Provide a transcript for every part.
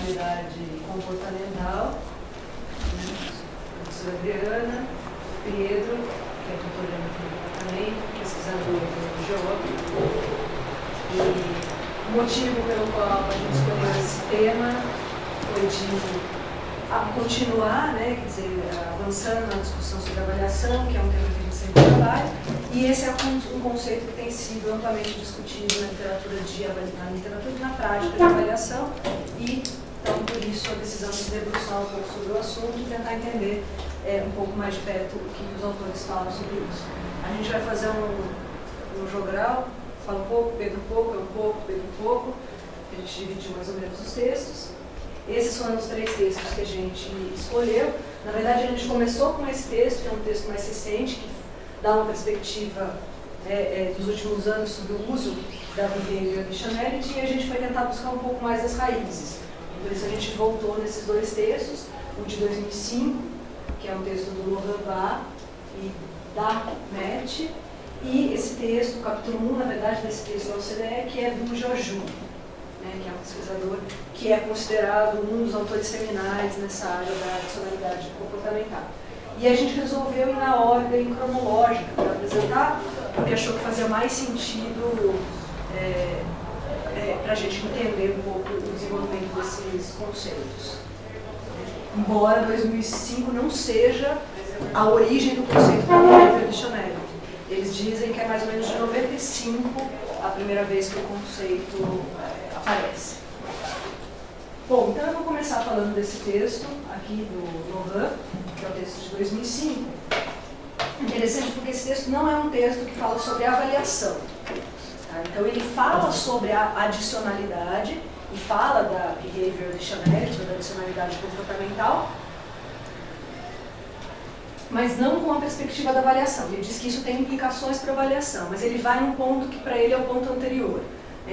intencionalidade comportamental, a professora Adriana, Pedro, que é doutorando também, pesquisador do geógrafo. E o motivo pelo qual a gente escolheu esse tema foi de continuar, né, quer dizer, avançando na discussão sobre avaliação, que é um tema que a gente sempre trabalha, e esse é um conceito que tem sido amplamente discutido na literatura e na prática de avaliação, e então por isso a decisão de se debruçar um pouco sobre o assunto e tentar entender um pouco mais de perto o que os autores falam sobre isso. A gente vai fazer um jogral, fala um pouco, Pedro um pouco, eu um pouco, Pedro um pouco, a gente dividiu mais ou menos os textos. Esses foram os 3 textos que a gente escolheu. Na verdade, a gente começou com esse texto, que é um texto mais recente, que dá uma perspectiva dos últimos anos sobre o uso da Behavioral Additionality, e a gente foi tentar buscar um pouco mais das raízes. Por isso a gente voltou nesses 2 textos, o de 2005, que é um texto do Laurent Bas e da Met, e esse texto, o capítulo 1, na verdade, desse texto da OCDE, que é do Georgiou, que é um pesquisador que é considerado um dos autores seminais nessa área da adicionalidade comportamental. E a gente resolveu ir na ordem cronológica para apresentar, porque achou que fazia mais sentido para a gente entender um pouco o desenvolvimento desses conceitos. Embora 2005 não seja a origem do conceito da Behavioral Additionality. Eles dizem que é mais ou menos de 95 a primeira vez que o conceito aparece. Bom, então eu vou começar falando desse texto aqui do Laurent, que é o texto de 2005. Interessante porque esse texto não é um texto que fala sobre avaliação. Tá? Então ele fala sobre a adicionalidade e fala da Behavioral Additionality, da adicionalidade comportamental, mas não com a perspectiva da avaliação. Ele diz que isso tem implicações para a avaliação, mas ele vai num ponto que para ele é o ponto anterior,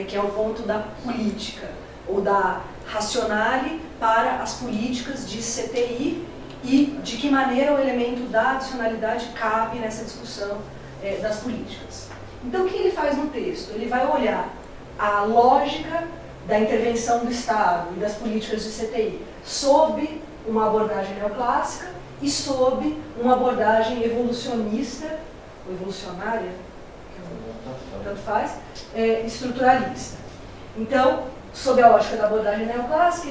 que é o ponto da política, ou da racionale para as políticas de CTI e de que maneira o elemento da adicionalidade cabe nessa discussão das políticas. Então o que ele faz no texto? Ele vai olhar a lógica da intervenção do Estado e das políticas de CTI sob uma abordagem neoclássica e sob uma abordagem evolucionista, ou evolucionária, tanto faz, estruturalista. Então, sob a lógica da abordagem neoclássica,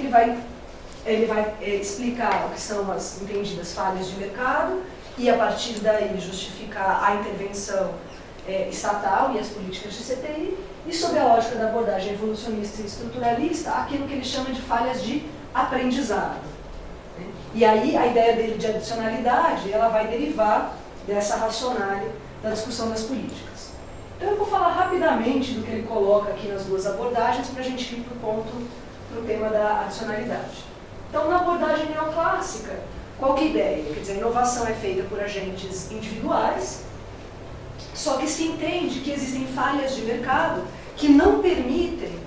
ele vai explicar o que são as entendidas falhas de mercado e, a partir daí, justificar a intervenção estatal e as políticas de CTI, e sob a lógica da abordagem evolucionista e estruturalista, aquilo que ele chama de falhas de aprendizado. E aí a ideia dele de adicionalidade, ela vai derivar dessa racionale da discussão das políticas. Então eu vou falar rapidamente do que ele coloca aqui nas 2 abordagens para a gente ir para o tema da adicionalidade. Então na abordagem neoclássica, qual que é a ideia? Quer dizer, a inovação é feita por agentes individuais, só que se entende que existem falhas de mercado que não permitem,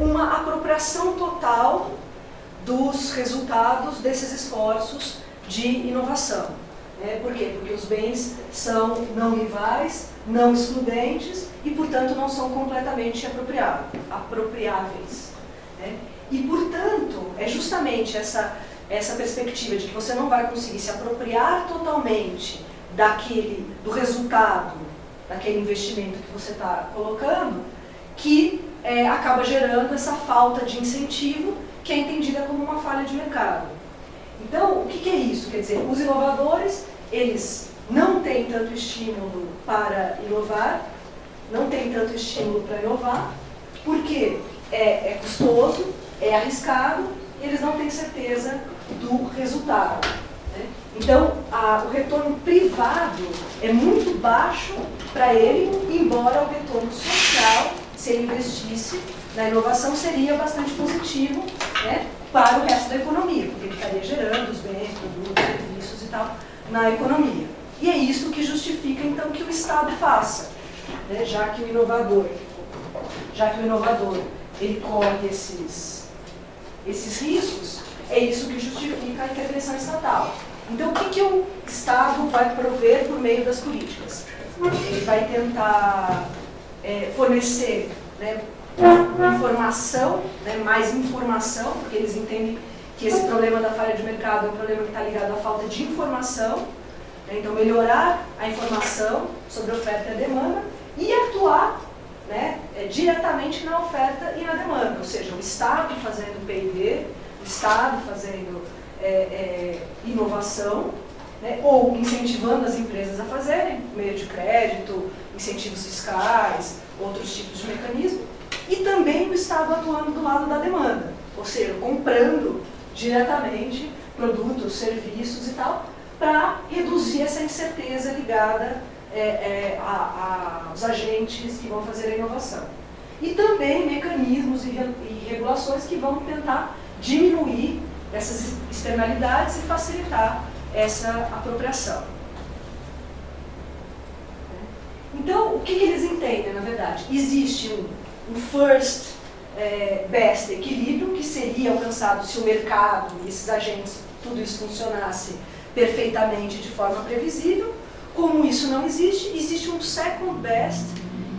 uma apropriação total dos resultados desses esforços de inovação. Por quê? Porque os bens são não rivais, não excludentes e, portanto, não são completamente apropriáveis. E, portanto, é justamente essa perspectiva de que você não vai conseguir se apropriar totalmente do resultado daquele investimento que você está colocando, que acaba gerando essa falta de incentivo, que é entendida como uma falha de mercado. Então, o que é isso? Quer dizer, os inovadores, eles não têm tanto estímulo para inovar, porque é custoso, é arriscado, e eles não têm certeza do resultado. Então, o retorno privado é muito baixo para ele, embora o retorno social, se ele investisse na inovação, seria bastante positivo, para o resto da economia, porque ele estaria gerando os bens, produtos, serviços e tal na economia. E é isso que justifica, então, que o Estado faça, já que o inovador ele corre esses riscos, é isso que justifica a intervenção estatal. Então, o que o Estado vai prover por meio das políticas? Ele vai tentar fornecer informação, né, mais informação, porque eles entendem que esse problema da falha de mercado é um problema que está ligado à falta de informação, né, então melhorar a informação sobre a oferta e a demanda e atuar, né, diretamente na oferta e na demanda, ou seja, o Estado fazendo P&D, o Estado fazendo inovação, né, ou incentivando as empresas a fazerem, por meio de crédito, incentivos fiscais, outros tipos de mecanismo, e também o Estado atuando do lado da demanda, ou seja, comprando diretamente produtos, serviços e tal, para reduzir essa incerteza ligada aos agentes que vão fazer a inovação. E também mecanismos e regulações que vão tentar diminuir essas externalidades e facilitar essa apropriação. Então, o que eles entendem, na verdade? Existe um first best equilíbrio que seria alcançado se o mercado e esses agentes, tudo isso funcionasse perfeitamente de forma previsível. Como isso não existe, existe um second best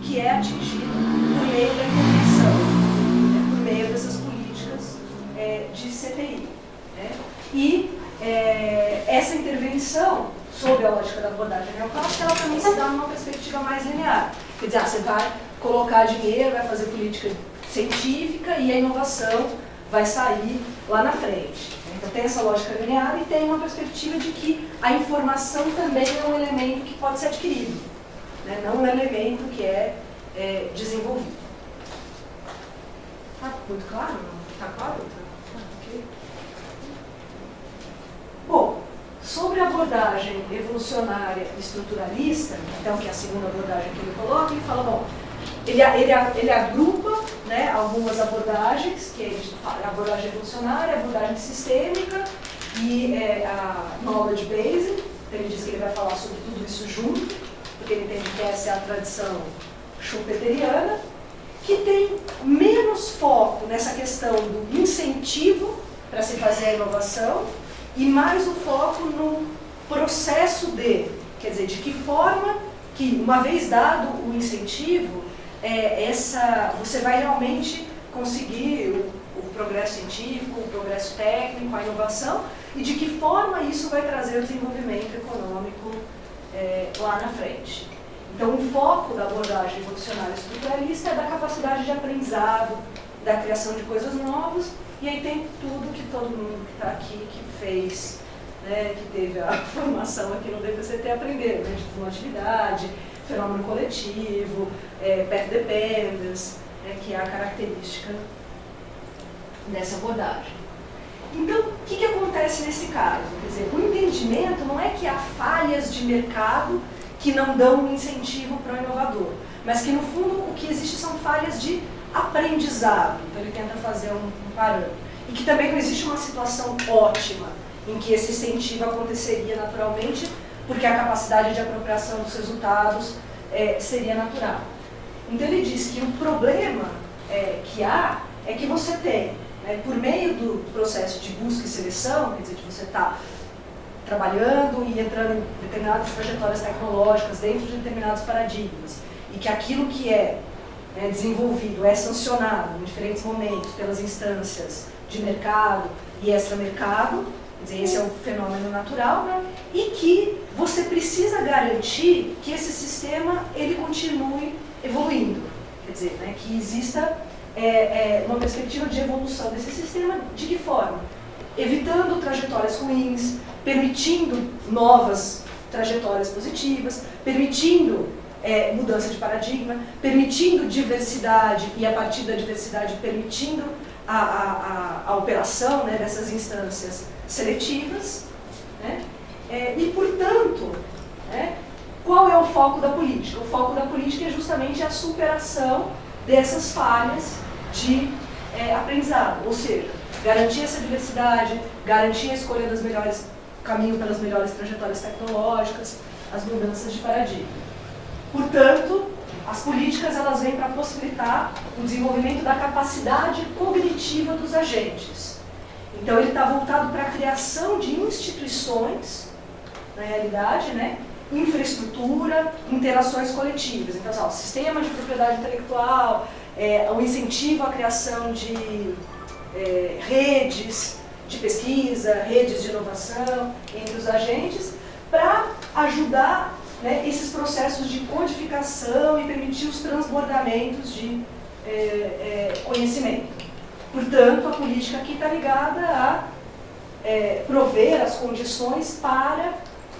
que é atingido por meio da intervenção, né, por meio dessas políticas de CTI. Né? E essa intervenção, sob a lógica da abordagem neoclássica, ela também se dá numa perspectiva mais linear. Quer dizer, você vai colocar dinheiro, vai fazer política científica e a inovação vai sair lá na frente. Então tem essa lógica linear e tem uma perspectiva de que a informação também é um elemento que pode ser adquirido, né? Não um elemento que é desenvolvido. Está muito claro? Está claro? Okay. Bom, sobre a abordagem evolucionária estruturalista, então, que é a segunda abordagem que ele coloca, ele fala, bom, ele agrupa, né, algumas abordagens, que é a abordagem evolucionária, a abordagem sistêmica e a knowledge base. Então, ele diz que ele vai falar sobre tudo isso junto, porque ele entende que essa é a tradição schumpeteriana, que tem menos foco nessa questão do incentivo para se fazer a inovação e mais o foco no processo quer dizer, de que forma que, uma vez dado o incentivo, você vai realmente conseguir o progresso científico, o progresso técnico, a inovação, e de que forma isso vai trazer o desenvolvimento econômico lá na frente. Então, o foco da abordagem evolucionária estruturalista é da capacidade de aprendizado, da criação de coisas novas, e aí tem tudo que todo mundo que está aqui, que fez, né, que teve a formação aqui no DPCT aprendeu, né, de atividade, fenômeno coletivo, path dependence, que é a característica dessa abordagem. Então, o que acontece nesse caso? Quer dizer, o entendimento não é que há falhas de mercado que não dão um incentivo para o inovador, mas que, no fundo, o que existe são falhas de aprendizado. Então, ele tenta fazer um parâmetro. E que também não existe uma situação ótima em que esse incentivo aconteceria naturalmente, porque a capacidade de apropriação dos resultados seria natural. Então, ele diz que o problema que há é que você tem, né, por meio do processo de busca e seleção, quer dizer, de você estar trabalhando e entrando em determinadas trajetórias tecnológicas dentro de determinados paradigmas, e que aquilo que é desenvolvido é sancionado em diferentes momentos pelas instâncias de mercado e extramercado, quer dizer, esse é um fenômeno natural, né? E que você precisa garantir que esse sistema ele continue evoluindo, quer dizer, né, que exista uma perspectiva de evolução desse sistema. De que forma? Evitando trajetórias ruins, permitindo novas trajetórias positivas, permitindo mudança de paradigma, permitindo diversidade e, a partir da diversidade, permitindo a operação, né, dessas instâncias seletivas, né? E, portanto, qual é o foco da política? O foco da política é justamente a superação dessas falhas de aprendizado, ou seja, garantir essa diversidade, garantir a escolha das melhores caminho pelas melhores trajetórias tecnológicas, as mudanças de paradigma. Portanto, as políticas elas vêm para possibilitar o desenvolvimento da capacidade cognitiva dos agentes. Então, ele está voltado para a criação de instituições, na realidade, né? Infraestrutura, interações coletivas. Então, sistema de propriedade intelectual, o incentivo à criação de redes de pesquisa, redes de inovação entre os agentes, para ajudar, né, esses processos de codificação e permitir os transbordamentos de conhecimento. Portanto, a política aqui está ligada a prover as condições para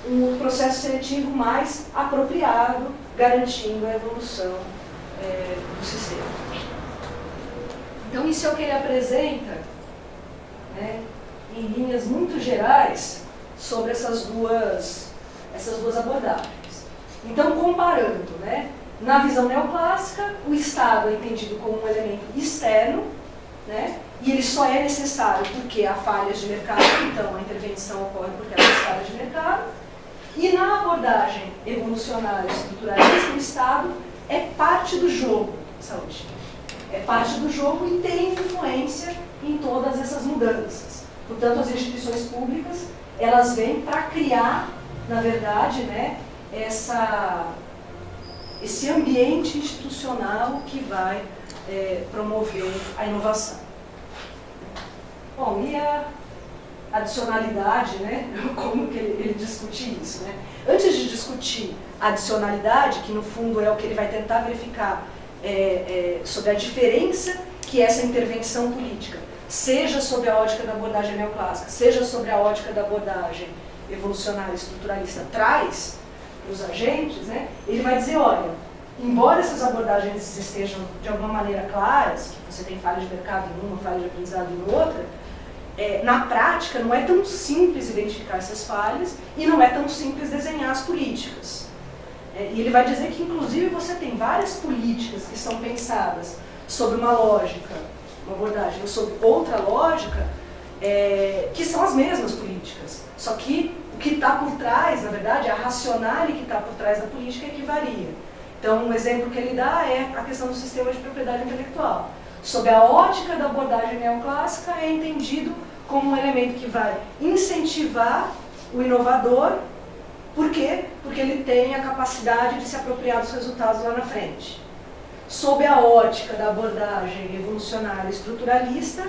um processo seletivo mais apropriado, garantindo a evolução do sistema. Então, isso é o que ele apresenta, né, em linhas muito gerais sobre essas duas abordagens. Então, comparando, né, na visão neoclássica, o Estado é entendido como um elemento externo, né, e ele só é necessário porque há falhas de mercado, então a intervenção ocorre porque há falhas de mercado. E na abordagem evolucionária estruturalista, o Estado é parte do jogo de saúde. É parte do jogo e tem influência em todas essas mudanças. Portanto, as instituições públicas, elas vêm para criar, na verdade, né, esse ambiente institucional que vai promover a inovação. Bom, e a adicionalidade, né? Como que ele discute isso, né? Antes de discutir a adicionalidade, que no fundo é o que ele vai tentar verificar sobre a diferença que essa intervenção política, seja sobre a ótica da abordagem neoclássica, seja sobre a ótica da abordagem evolucionária estruturalista, traz para os agentes, né? Ele vai dizer, olha, embora essas abordagens estejam de alguma maneira claras, que você tem falha de mercado em uma, falha de aprendizado em outra, na prática não é tão simples identificar essas falhas e não é tão simples desenhar as políticas. E ele vai dizer que, inclusive, você tem várias políticas que são pensadas sobre uma lógica, uma abordagem, ou sobre outra lógica, que são as mesmas políticas. Só que o que está por trás, na verdade, a racionale que está por trás da política é que varia. Então, um exemplo que ele dá é a questão do sistema de propriedade intelectual. Sob a ótica da abordagem neoclássica, é entendido como um elemento que vai incentivar o inovador. Por quê? Porque ele tem a capacidade de se apropriar dos resultados lá na frente. Sob a ótica da abordagem evolucionária estruturalista,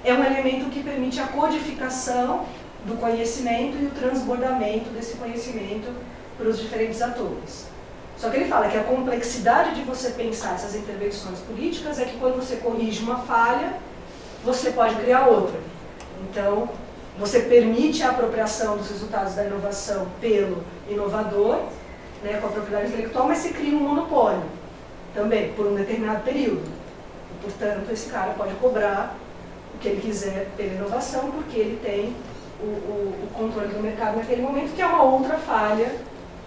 é um elemento que permite a codificação do conhecimento e o transbordamento desse conhecimento para os diferentes atores. Só que ele fala que a complexidade de você pensar essas intervenções políticas é que quando você corrige uma falha, você pode criar outra. Então, você permite a apropriação dos resultados da inovação pelo inovador, né, com a propriedade intelectual, mas você cria um monopólio também, por um determinado período. E, portanto, esse cara pode cobrar o que ele quiser pela inovação, porque ele tem o controle do mercado naquele momento, que é uma outra falha,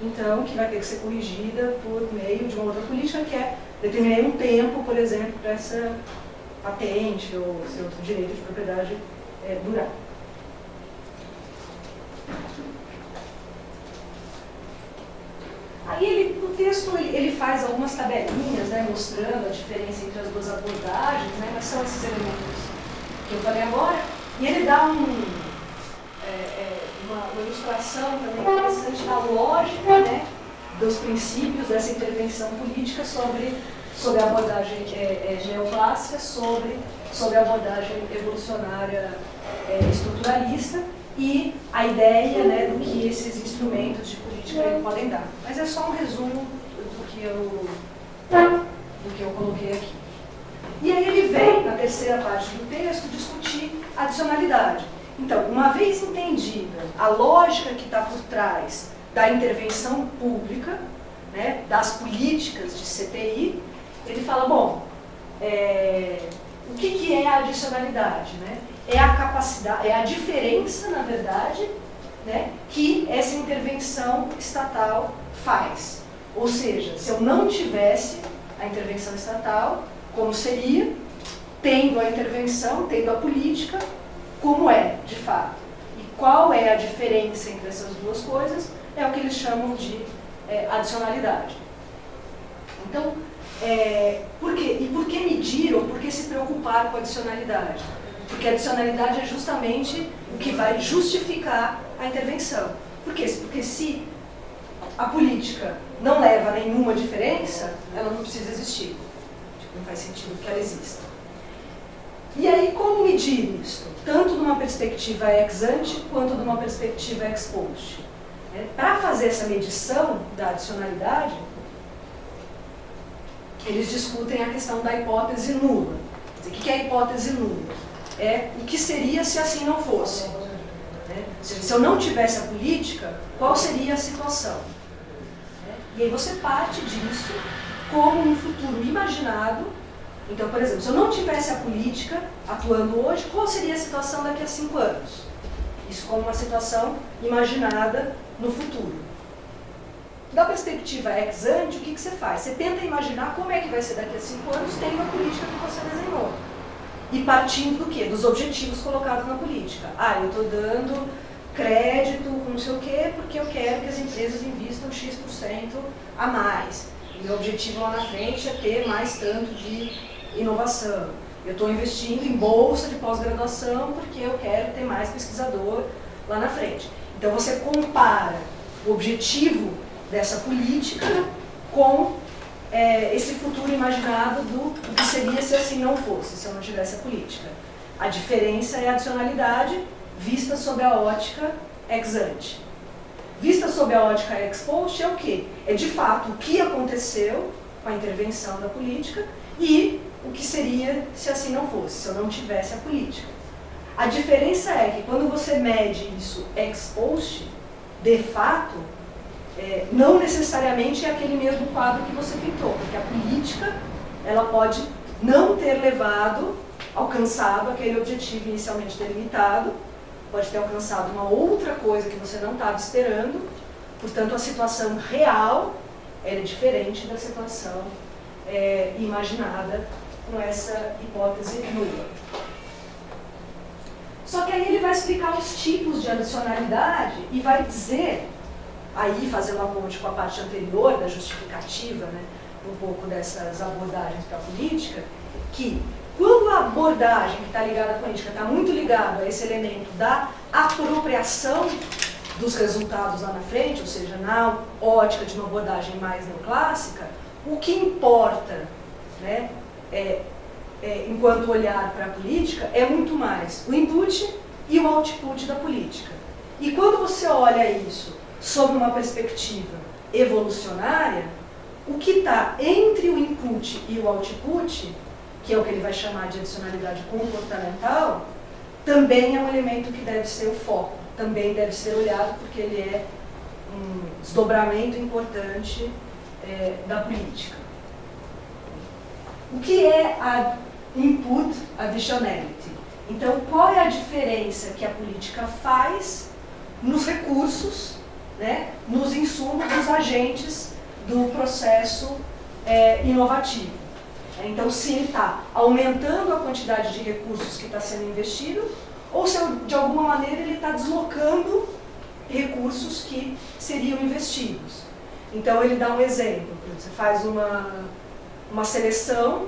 então, que vai ter que ser corrigida por meio de uma outra política, que é determinar um tempo, por exemplo, para essa patente ou esse outro direito de propriedade durar. Aí no texto ele faz algumas tabelinhas, né, mostrando a diferença entre as duas abordagens, né, mas são esses elementos que eu falei agora, e ele dá uma ilustração também interessante da lógica, né, dos princípios dessa intervenção política sobre a abordagem neoclássica, sobre a abordagem evolucionária estruturalista e a ideia, né, do que esses instrumentos de política podem dar. Mas é só um resumo do que eu coloquei aqui. E aí ele vem, na terceira parte do texto, discutir a adicionalidade. Então, uma vez entendida a lógica que está por trás da intervenção pública, né, das políticas de CTI, ele fala, bom, o que é a adicionalidade, né? É a capacidade, é a diferença, na verdade, né, que essa intervenção estatal faz. Ou seja, se eu não tivesse a intervenção estatal, como seria, tendo a intervenção, tendo a política, como é, de fato. E qual é a diferença entre essas duas coisas? É o que eles chamam de adicionalidade. Então, por quê? E por que medir ou por que se preocupar com a adicionalidade? Porque a adicionalidade é justamente o que vai justificar a intervenção. Por quê? Porque se a política não leva a nenhuma diferença, ela não precisa existir. Não faz sentido que ela exista. E aí, como medir isso? Tanto numa perspectiva ex ante quanto numa perspectiva ex post. Para fazer essa medição da adicionalidade, eles discutem a questão da hipótese nula. Quer dizer, o que é a hipótese nula? É o que seria se assim não fosse. Ou seja, se eu não tivesse a política, qual seria a situação? E aí você parte disso como um futuro imaginado. Então, por exemplo, se eu não tivesse a política atuando hoje, qual seria a situação daqui a 5 anos? Isso como uma situação imaginada no futuro. Da perspectiva ex ante, o que você faz? Você tenta imaginar como é que vai ser daqui a 5 anos tendo a política que você desenhou. E partindo do quê? Dos objetivos colocados na política. Eu estou dando crédito, não sei o quê, porque eu quero que as empresas invistam X% a mais. E meu objetivo lá na frente é ter mais tanto de inovação. Eu estou investindo em bolsa de pós-graduação porque eu quero ter mais pesquisador lá na frente. Então você compara o objetivo dessa política com esse futuro imaginado do que seria se assim não fosse, se eu não tivesse a política. A diferença é a adicionalidade vista sob a ótica ex ante. Vista sob a ótica ex post é o quê? É de fato o que aconteceu com a intervenção da política e o que seria se assim não fosse, se eu não tivesse a política. A diferença é que quando você mede isso ex post, de fato, não necessariamente é aquele mesmo quadro que você pintou, porque a política ela pode não ter alcançado aquele objetivo inicialmente delimitado, pode ter alcançado uma outra coisa que você não estava esperando, portanto a situação real é diferente da situação imaginada com essa hipótese nula. Só que aí ele vai explicar os tipos de adicionalidade e vai dizer, aí fazendo a ponte com a parte anterior da justificativa, né, um pouco dessas abordagens para a política, que quando a abordagem que está ligada à política está muito ligada a esse elemento da apropriação dos resultados lá na frente, ou seja, na ótica de uma abordagem mais neoclássica, o que importa, né, enquanto olhar para a política, é muito mais o input e o output da política. E quando você olha isso sob uma perspectiva evolucionária, o que está entre o input e o output, que é o que ele vai chamar de adicionalidade comportamental, também é um elemento que deve ser o foco, também deve ser olhado porque ele é um desdobramento importante da política. O que é a input additionality? Então, qual é a diferença que a política faz nos recursos, né, nos insumos, nos agentes do processo inovativo? Então, se ele está aumentando a quantidade de recursos que está sendo investido, ou se de alguma maneira ele está deslocando recursos que seriam investidos. Então, ele dá um exemplo. Você faz uma seleção,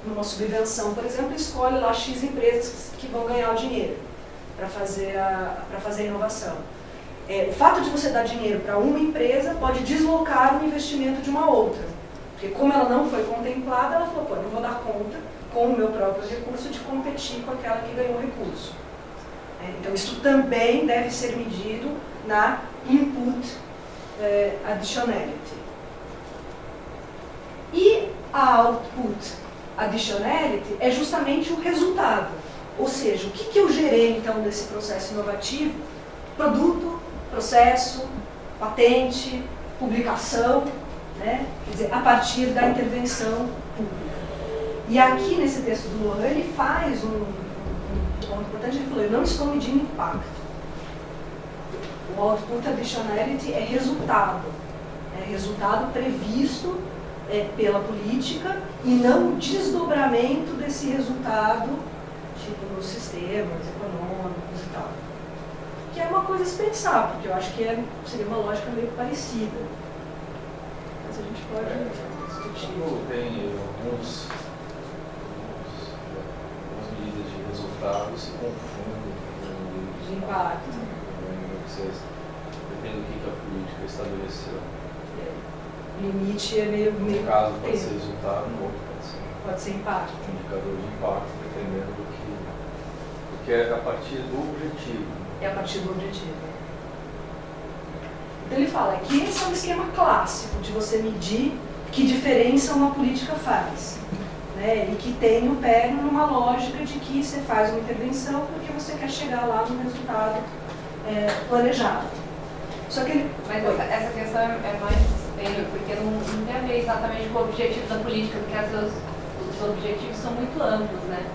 numa subvenção, por exemplo, escolhe lá X empresas que vão ganhar o dinheiro para fazer a inovação. O fato de você dar dinheiro para uma empresa pode deslocar o investimento de uma outra. Porque como ela não foi contemplada, ela falou, eu não vou dar conta, com o meu próprio recurso, de competir com aquela que ganhou o recurso. Então, isso também deve ser medido na input additionality. E a output additionality é justamente o resultado. Ou seja, o que eu gerei, então, desse processo inovativo? Produto, processo, patente, publicação, né? Quer dizer, a partir da intervenção pública. E aqui, nesse texto do Lohan, ele faz um ponto importante, ele falou, eu não estou medindo impacto. O output additionality é resultado previsto pela política e não desdobramento desse resultado, tipo, nos sistemas econômicos e tal. Que é uma coisa a se pensar, porque eu acho que seria uma lógica meio parecida. Mas a gente pode discutir. Tem algumas medidas de resultado se confundem com de impacto. Depende do que a política estabeleceu. O limite é meio No caso pode ser resultado, no outro pode ser Pode ser impacto. Indicador de impacto, dependendo do que é a partir do objetivo. É a partir do objetivo. Então ele fala que esse é um esquema clássico de você medir que diferença uma política faz. Né? E que tem um pé numa lógica de que você faz uma intervenção porque você quer chegar lá no resultado planejado. Só que ele... Mas essa questão é mais espelho, porque não tem a ver exatamente com o objetivo da política, porque os objetivos são muito amplos, né?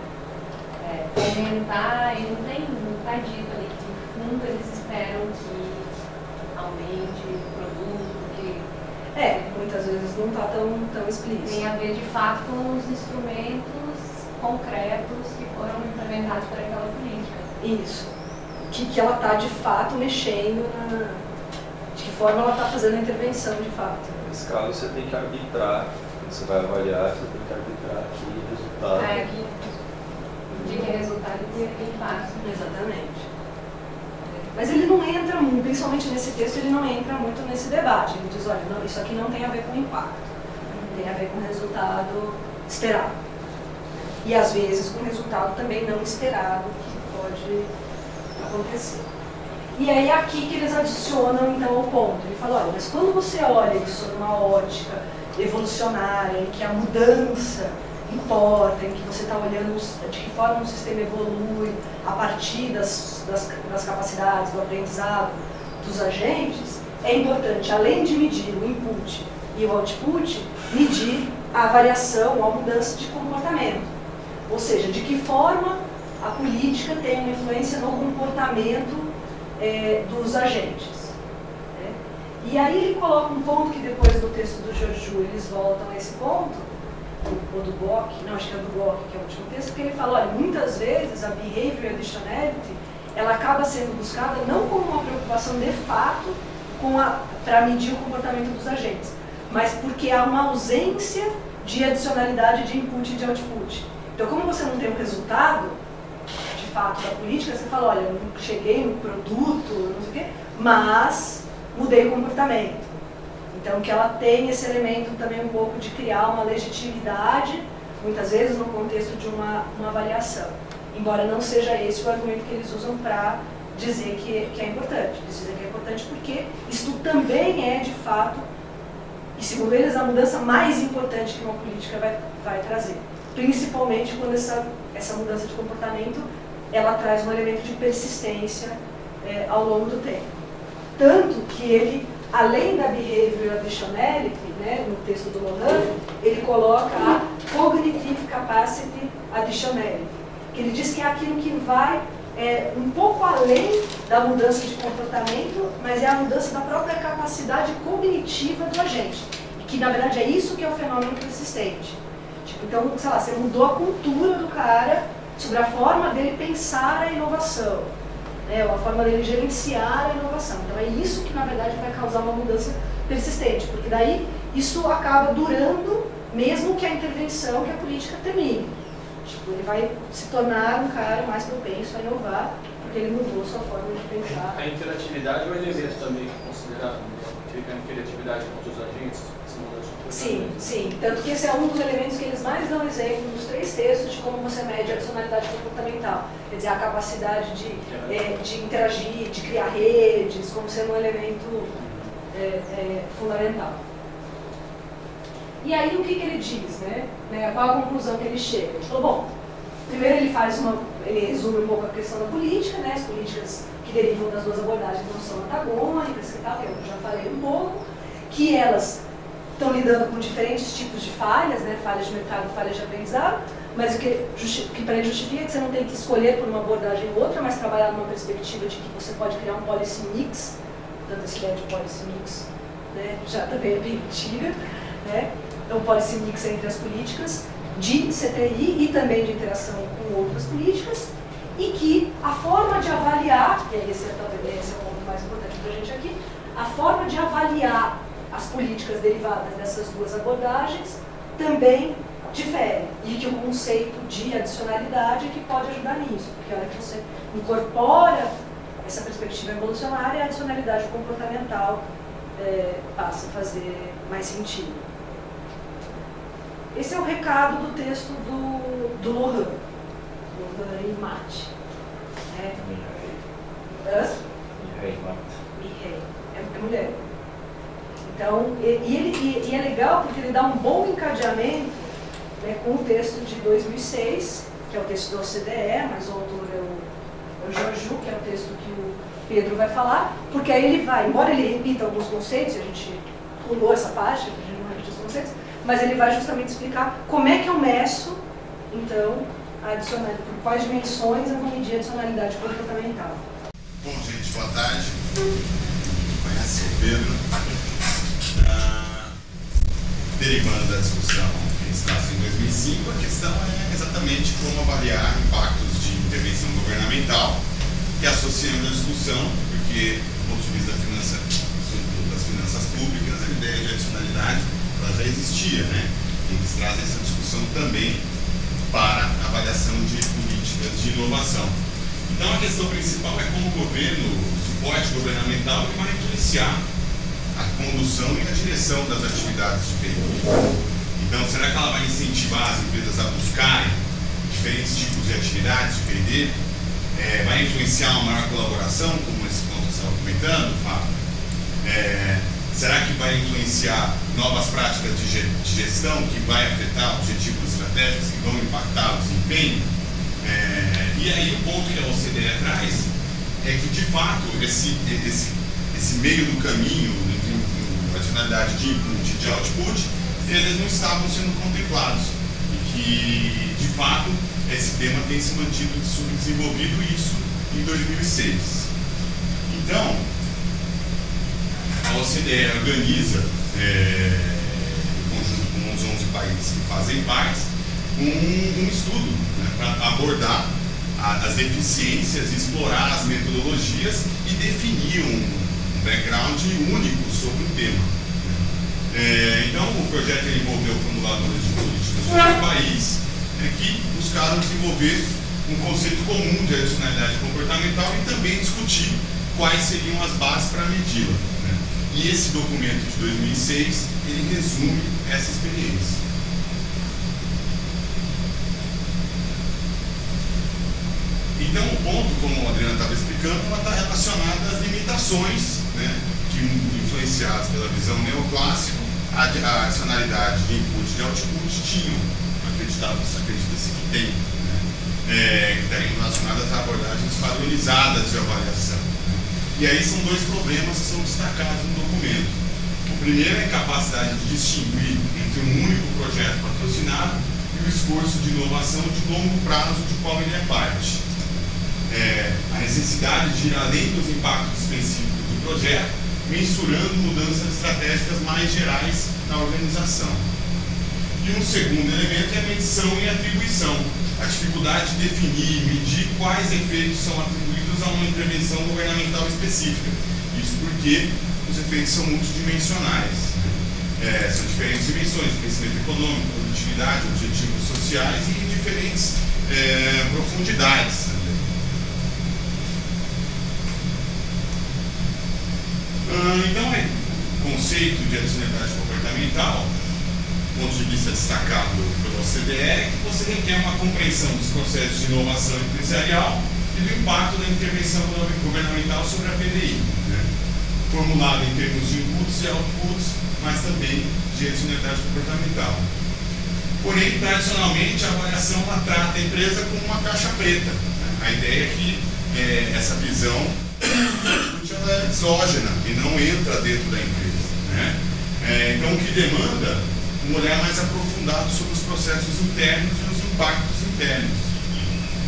Fomentar, e não está dito ali que no fundo eles esperam que aumente o produto, que... muitas vezes não está tão explícito. Tem a ver de fato com os instrumentos concretos que foram implementados por aquela política. Isso. Que ela está de fato mexendo de que forma ela está fazendo a intervenção de fato. Nesse caso você tem que arbitrar, quando você vai avaliar, você tem que arbitrar que resultado. Aqui, de que resultado e que impacto. Exatamente. Mas ele não entra muito, principalmente nesse texto, ele não entra muito nesse debate. Ele diz, olha, não, isso aqui não tem a ver com impacto, tem a ver com o resultado esperado. E às vezes com o resultado também não esperado que pode acontecer. E aí é aqui que eles adicionam então o ponto. Ele fala, olha, mas quando você olha isso numa ótica evolucionária, em que a mudança importa, em que você está olhando de que forma um sistema evolui a partir das capacidades do aprendizado dos agentes, é importante, além de medir o input e o output, medir a variação ou a mudança de comportamento. Ou seja, de que forma a política tem uma influência no comportamento dos agentes. Né? E aí ele coloca um ponto que depois no texto do Georgiou eles voltam a esse ponto, ou do Bloch, não, acho que é do Bloch, que é o último texto, que ele fala, olha, muitas vezes a behavior additionality, ela acaba sendo buscada não como uma preocupação de fato para medir o comportamento dos agentes, mas porque há uma ausência de adicionalidade de input e de output. Então, como você não tem um resultado, de fato, da política, você fala, olha, eu não cheguei no produto, não sei o quê, mas mudei o comportamento. Então, que ela tem esse elemento também um pouco de criar uma legitimidade, muitas vezes no contexto de uma avaliação. Embora não seja esse o argumento que eles usam para dizer que é importante. Eles dizem que é importante porque isto também é, de fato, e segundo eles, a mudança mais importante que uma política vai trazer. Principalmente quando essa mudança de comportamento, ela traz um elemento de persistência ao longo do tempo. Tanto que ele, além da behavior additionality, né, no texto do Lohan, ele coloca a cognitive capacity additionality, que ele diz que é aquilo que vai um pouco além da mudança de comportamento, mas é a mudança da própria capacidade cognitiva do agente. E que, na verdade, é isso que é o fenômeno persistente. Tipo, então, sei lá, você mudou a cultura do cara sobre a forma dele pensar a inovação, né, ou a forma dele gerenciar a inovação. Então, é isso que, na verdade, vai causar uma mudança persistente, porque daí isso acaba durando, mesmo que a intervenção, que a política termine. Tipo, ele vai se tornar um cara mais propenso a inovar, porque ele mudou sua forma de pensar. A interatividade é um elemento também considerado, a interatividade com os agentes? Sim, sim. Tanto que esse é um dos elementos que eles mais dão exemplo nos 3 textos de como você mede a adicionalidade comportamental. Quer dizer, a capacidade de interagir, de criar redes, como sendo um elemento fundamental. E aí o que ele diz, né? Qual a conclusão que ele chega? Ele falou, bom, primeiro ele resume um pouco a questão da política, né? As políticas que derivam das duas abordagens não são antagônicas, que eu já falei um pouco, que elas estão lidando com diferentes tipos de falhas, né? Falhas de mercado, falhas de aprendizado, mas o que para ele justifica é que você não tem que escolher por uma abordagem ou outra, mas trabalhar numa perspectiva de que você pode criar um policy mix, portanto essa ideia de policy mix, né, já também é bem antiga, né? Então, policy mix entre as políticas de CTI e também de interação com outras políticas, e que a forma de avaliar, e esse é o ponto mais importante para a gente aqui, a forma de avaliar as políticas derivadas dessas duas abordagens também difere, e que o conceito de adicionalidade é que pode ajudar nisso, porque a hora que você incorpora essa perspectiva evolucionária, a adicionalidade comportamental passa a fazer mais sentido. Esse é o recado do texto do Lohan e Mate. Mihei. É mulher. Então, e é legal porque ele dá um bom encadeamento, né, com o texto de 2006, que é o texto da OCDE, mas o autor é o Georgiou, que é o texto que o Pedro vai falar, porque aí ele vai, embora ele repita alguns conceitos, a gente pulou essa parte, a gente não repete os conceitos, mas ele vai justamente explicar como é que eu meço, então, por quais dimensões eu vou medir a adicionalidade comportamental. Bom, gente, boa tarde. Conhece o Pedro. Derivando da discussão que está em 2005, a questão é exatamente como avaliar impactos de intervenção governamental e associando a discussão, porque do ponto de vista das finanças públicas, a ideia de adicionalidade ela já existia, né? Eles trazem essa discussão também para a avaliação de políticas de inovação. Então a questão principal é como o governo, o suporte governamental, vai influenciar a condução e a direção das atividades de P&D. Então, será que ela vai incentivar as empresas a buscarem diferentes tipos de atividades de P&D? Vai influenciar uma maior colaboração, como esse ponto que você estava comentando, Fábio? Será que vai influenciar novas práticas de gestão que vai afetar objetivos estratégicos que vão impactar o desempenho? E aí o ponto que a OCDE traz é que, de fato, esse meio do caminho entre a adicionalidade de input e de output, eles não estavam sendo contemplados. E que, de fato, esse tema tem se mantido subdesenvolvido, isso em 2006. Então, a OCDE organiza, em conjunto com os 11 países que fazem parte, um estudo, né, para abordar as deficiências, explorar as metodologias e definir um background único sobre o tema. Então, o projeto envolveu formuladores de políticas sobre o país, que buscaram desenvolver um conceito comum de adicionalidade comportamental e também discutir quais seriam as bases para medi-la. E esse documento de 2006, ele resume essa experiência. Então, o ponto, como a Adriana estava explicando, ela está relacionada às limitações, né, que, influenciadas pela visão neoclássica, a adicionalidade de input e de output tinham, acredita-se que tem, né, que estariam relacionadas a abordagens padronizadas de avaliação. E aí são dois problemas que são destacados no documento. O primeiro é a capacidade de distinguir entre um único projeto patrocinado e o esforço de inovação de longo prazo de qual ele é parte. A necessidade de ir além dos impactos específicos do projeto, mensurando mudanças estratégicas mais gerais na organização. E um segundo elemento é a medição e atribuição, a dificuldade de definir e medir quais efeitos são atribuídos a uma intervenção governamental específica. Isso porque os efeitos são multidimensionais. São diferentes dimensões, crescimento econômico, produtividade, objetivos sociais e em diferentes profundidades. Então, o conceito de adicionalidade comportamental, do ponto de vista destacado pela OCDE, é que você requer uma compreensão dos processos de inovação empresarial e do impacto da intervenção governamental sobre a PDI, né? Formulado em termos de inputs e outputs, mas também de adicionalidade comportamental. Porém, tradicionalmente, a avaliação ela trata a empresa como uma caixa preta, né? A ideia é que essa visão ela é exógena e não entra dentro da empresa, né? Então, o que demanda um olhar mais aprofundado sobre os processos internos e os impactos internos.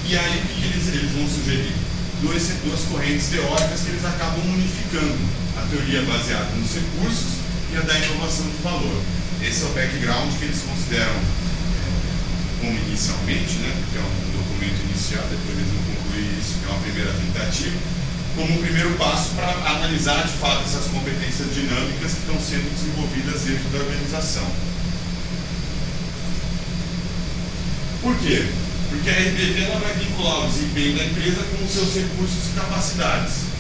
E aí, o que eles vão sugerir? Duas correntes teóricas que eles acabam unificando: a teoria baseada nos recursos e a da inovação de valor. Esse é o background que eles consideram, como inicialmente, né, que é um documento inicial, depois eles vão concluir isso, que é uma primeira tentativa, como um primeiro passo para analisar de fato essas competências dinâmicas que estão sendo desenvolvidas dentro da organização. Por quê? Porque a RPV ela vai vincular o desempenho da empresa com os seus recursos e capacidades.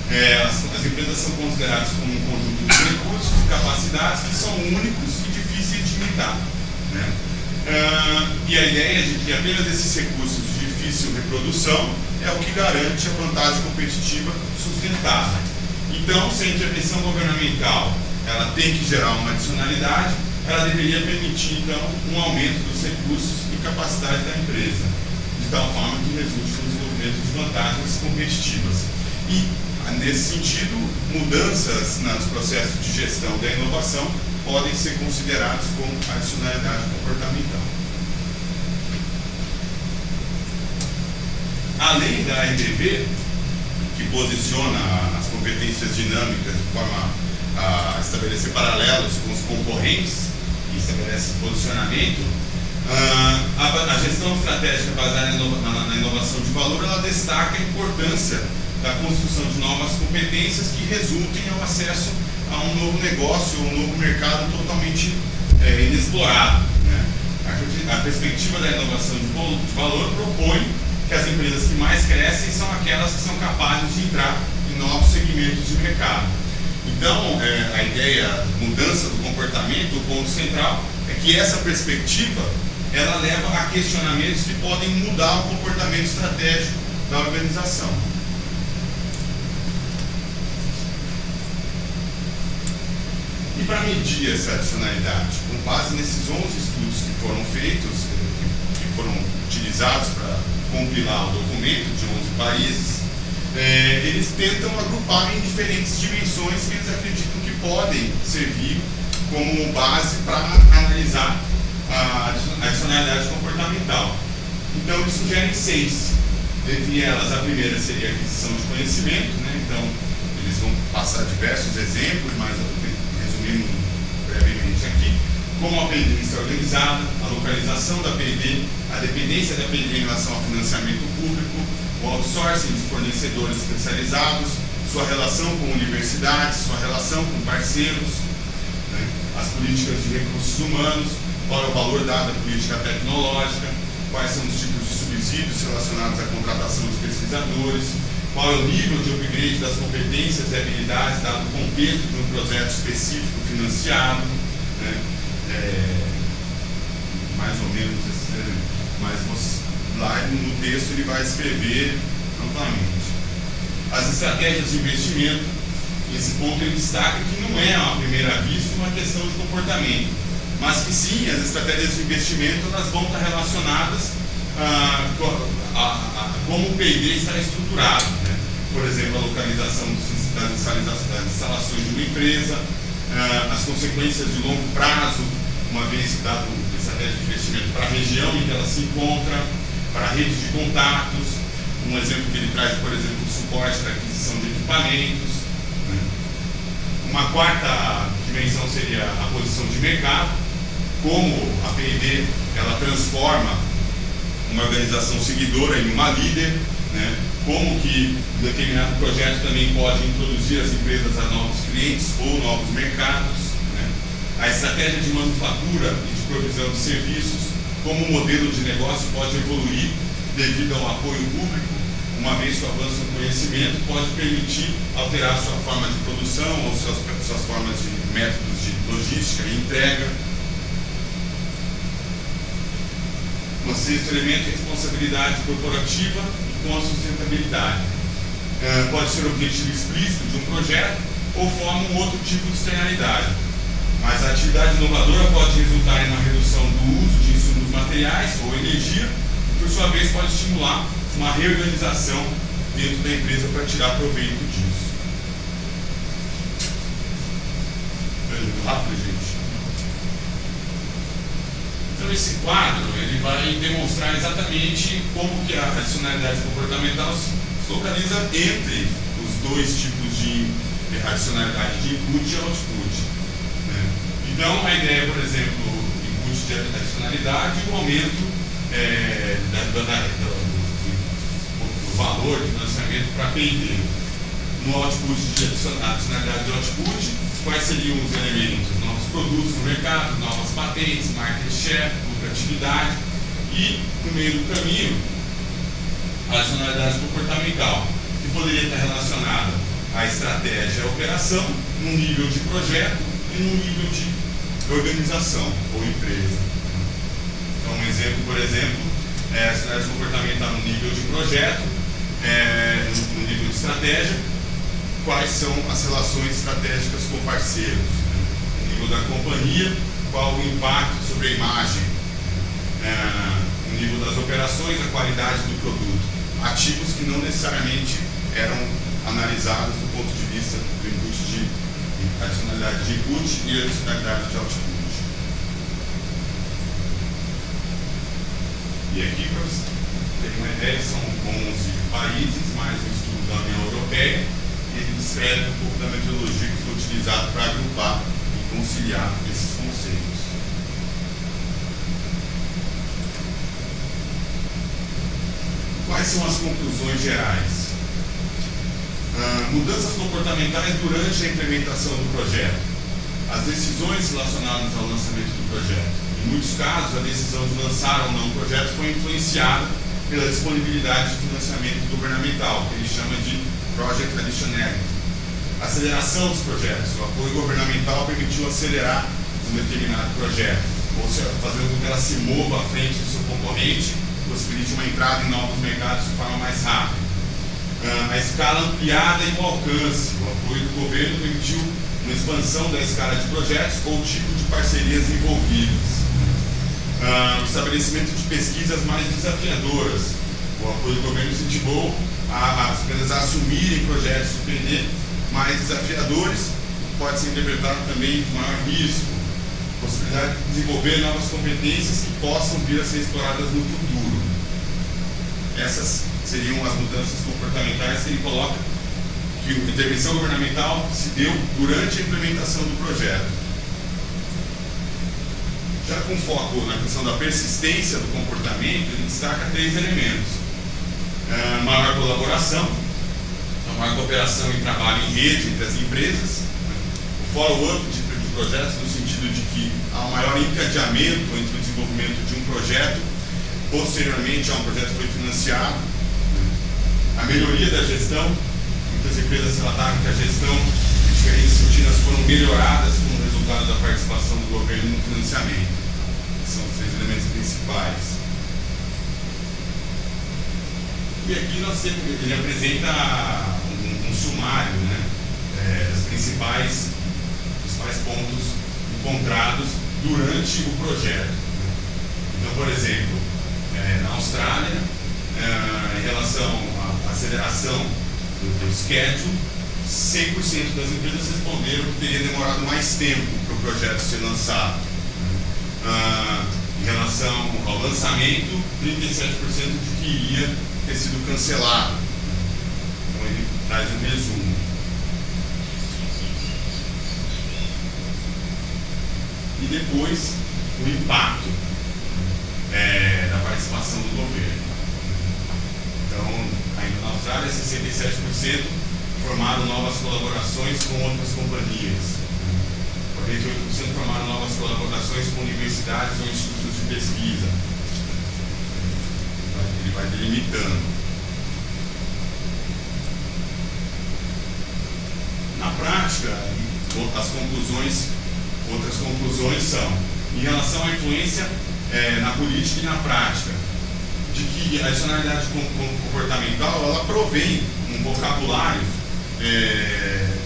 As empresas são consideradas como um conjunto de recursos e capacidades que são únicos e difíceis de imitar. né? E a ideia é de que apenas esses recursos de difícil reprodução é o que garante a vantagem competitiva sustentável. Então, se a intervenção governamental ela tem que gerar uma adicionalidade, ela deveria permitir, então, um aumento dos recursos e capacidade da empresa, de tal forma que resulte no desenvolvimento de vantagens competitivas. E, nesse sentido, mudanças nos processos de gestão da inovação podem ser considerados como adicionalidade comportamental. Além da RDV, que posiciona as competências dinâmicas de forma a estabelecer paralelos com os concorrentes e estabelece posicionamento, a gestão estratégica baseada na inovação de valor, ela destaca a importância da construção de novas competências que resultem ao acesso a um novo negócio ou um novo mercado totalmente inexplorado, né? A perspectiva da inovação de valor propõe que as empresas que mais crescem são aquelas que são capazes de entrar em novos segmentos de mercado. Então, a ideia, mudança do comportamento, o ponto central é que essa perspectiva ela leva a questionamentos que podem mudar o comportamento estratégico da organização. E para medir essa adicionalidade, com base nesses 11 estudos que foram feitos, que foram utilizados para compilar o documento de 11 países, eles tentam agrupar em diferentes dimensões que eles acreditam que podem servir como base para analisar a adicionalidade comportamental. Então, eles sugerem 6. Dentre elas, a primeira seria a aquisição de conhecimento, né? Então, eles vão passar diversos exemplos, mas resumindo brevemente aqui, como a P&D está organizada, a localização da P&D, a dependência da P&D em relação ao financiamento público, o outsourcing de fornecedores especializados, sua relação com universidades, sua relação com parceiros, né? As políticas de recursos humanos, qual é o valor dado à política tecnológica, quais são os tipos de subsídios relacionados à contratação de pesquisadores, qual é o nível de upgrade das competências e habilidades dado o contexto de um projeto específico financiado, né? Mais ou menos, mas lá no texto ele vai escrever amplamente. As estratégias de investimento, esse ponto ele destaca que não é, à primeira vista, uma questão de comportamento, mas que sim, as estratégias de investimento elas vão estar relacionadas a como o P&D está estruturado, né? Por exemplo, a localização das instalações de uma empresa, as consequências de longo prazo, uma vez dado a estratégia de investimento para a região em que ela se encontra, para a rede de contatos. Um exemplo que ele traz, por exemplo, o suporte para a aquisição de equipamentos, né? Uma quarta dimensão seria a posição de mercado, como a P&D ela transforma uma organização seguidora em uma líder, né? Como que um determinado projeto também pode introduzir as empresas a novos clientes ou novos mercados, né? A estratégia de manufatura e de provisão de serviços, como o modelo de negócio pode evoluir devido ao apoio público, uma vez que o avanço no conhecimento pode permitir alterar sua forma de produção ou suas formas de métodos de logística e entrega. Um sexto elemento é responsabilidade corporativa com a sustentabilidade. Pode ser objetivo explícito de um projeto ou forma um outro tipo de externalidade. Mas a atividade inovadora pode resultar em uma redução do uso de insumos materiais ou energia, e por sua vez pode estimular uma reorganização dentro da empresa para tirar proveito disso. Muito rápido, gente. Então esse quadro ele vai demonstrar exatamente como que a adicionalidade comportamental se localiza entre os dois tipos de adicionalidade de input e output, né? Então a ideia, por exemplo, input de adicionalidade e o aumento do valor de financiamento para P&D. No output de adicionalidade de output, quais seriam os elementos? Novos produtos no mercado, novas patentes, market share, lucratividade e, no meio do caminho, a adicionalidade comportamental, que poderia estar relacionada à estratégia e à operação, num nível de projeto e num nível de organização ou empresa. Então, um exemplo, por exemplo, é a análise comportamental no nível de projeto, no nível de estratégia, quais são as relações estratégicas com parceiros, no nível da companhia, qual o impacto sobre a imagem, no nível das operações, a qualidade do produto, ativos que não necessariamente eram analisados do ponto de vista do input de adicionalidade de input e adicionalidade de output. E aqui, para vocês terem uma ideia, são 11 países, mais um estudo da União Europeia, e ele descreve um pouco da metodologia que foi utilizada para agrupar e conciliar esses conceitos. Quais são as conclusões gerais? Mudanças comportamentais durante a implementação do projeto. As decisões relacionadas ao lançamento do projeto. Em muitos casos, a decisão de lançar ou não o projeto foi influenciada pela disponibilidade de financiamento governamental, que ele chama de Project Additionality. Aceleração dos projetos. O apoio governamental permitiu acelerar um determinado projeto, ou seja, fazendo com que ela se mova à frente do seu concorrente, possibilite uma entrada em novos mercados de forma mais rápida. A escala ampliada e o alcance. O apoio do governo permitiu uma expansão da escala de projetos ou tipo de parcerias envolvidas. O estabelecimento de pesquisas mais desafiadoras. O apoio do governo incentivou as empresas a assumirem projetos de P&D mais desafiadores, pode ser interpretado também de maior risco. Possibilidade de desenvolver novas competências que possam vir a ser exploradas no futuro. Essas seriam as mudanças comportamentais que ele coloca, que a intervenção governamental se deu durante a implementação do projeto. Já com foco na questão da persistência do comportamento, ele destaca 3 elementos. Maior colaboração, a maior cooperação e trabalho em rede entre as empresas, o follow-up de projetos no sentido de que há um maior encadeamento entre o desenvolvimento de um projeto, posteriormente a um projeto que foi financiado, a melhoria da gestão. Muitas empresas relataram que a gestão de diferentes rotinas foram melhoradas como resultado da participação do governo no financiamento. São os 3 elementos principais. E aqui ele apresenta um sumário, das principais pontos encontrados durante o projeto. Então, por exemplo, na Austrália, em relação à aceleração do schedule, 100% das empresas responderam que teria demorado mais tempo para o projeto ser lançado. Em relação ao lançamento, 37% de que iria ter sido cancelado. Então ele traz um resumo. E depois o impacto da participação do governo. Então, ainda na Austrália, 67% formaram novas colaborações com outras companhias. 48% formaram novas colaborações com universidades ou institutos de pesquisa. Ele vai delimitando. Na prática, outras conclusões são, em relação à influência na política e na prática, de que a adicionalidade comportamental ela provém um vocabulário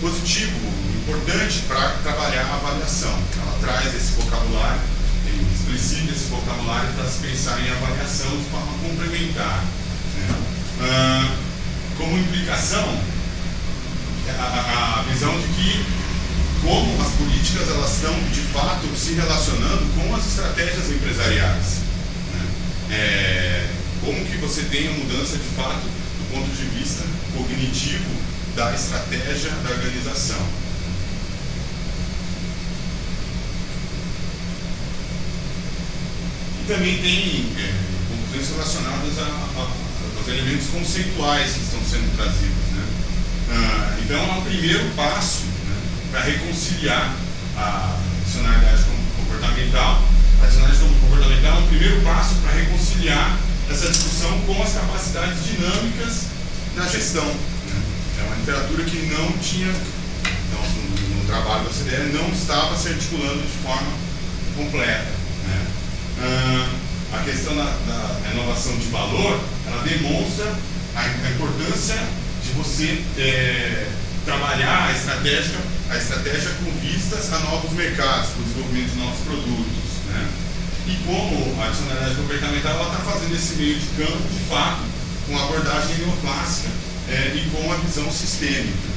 positivo, importante para trabalhar a avaliação. Ela traz esse vocabulário, explicita esse vocabulário para se pensar em avaliação de forma complementar. Como implicação, a visão de que como as políticas elas estão de fato se relacionando com as estratégias empresariais. Como que você tem a mudança de fato do ponto de vista cognitivo da estratégia da organização. E também tem conclusões relacionadas aos elementos conceituais que estão sendo trazidos. Então é o primeiro passo para reconciliar a adicionalidade comportamental. A adicionalidade comportamental é o primeiro passo para reconciliar essa discussão com as capacidades dinâmicas na gestão. É uma literatura que não tinha, no trabalho da OCDE, não estava se articulando de forma completa. a questão da inovação de valor, ela demonstra a importância de você trabalhar a estratégia com vistas a novos mercados, para o desenvolvimento de novos produtos, né? E como a adicionalidade comportamental está fazendo esse meio de campo, de fato, com a abordagem neoclássica e com a visão sistêmica.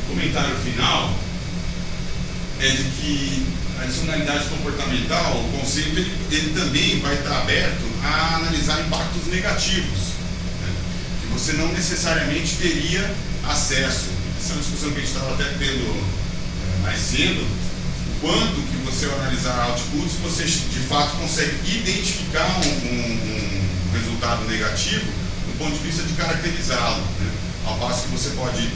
O comentário final é de que a adicionalidade comportamental, o conceito, ele também vai estar aberto a analisar impactos negativos, né, que você não necessariamente teria acesso. Essa é uma discussão que a gente estava até tendo mais cedo, o quanto que você, ao analisar outputs, você de fato consegue identificar um resultado negativo do ponto de vista de caracterizá-lo, né, ao passo que você pode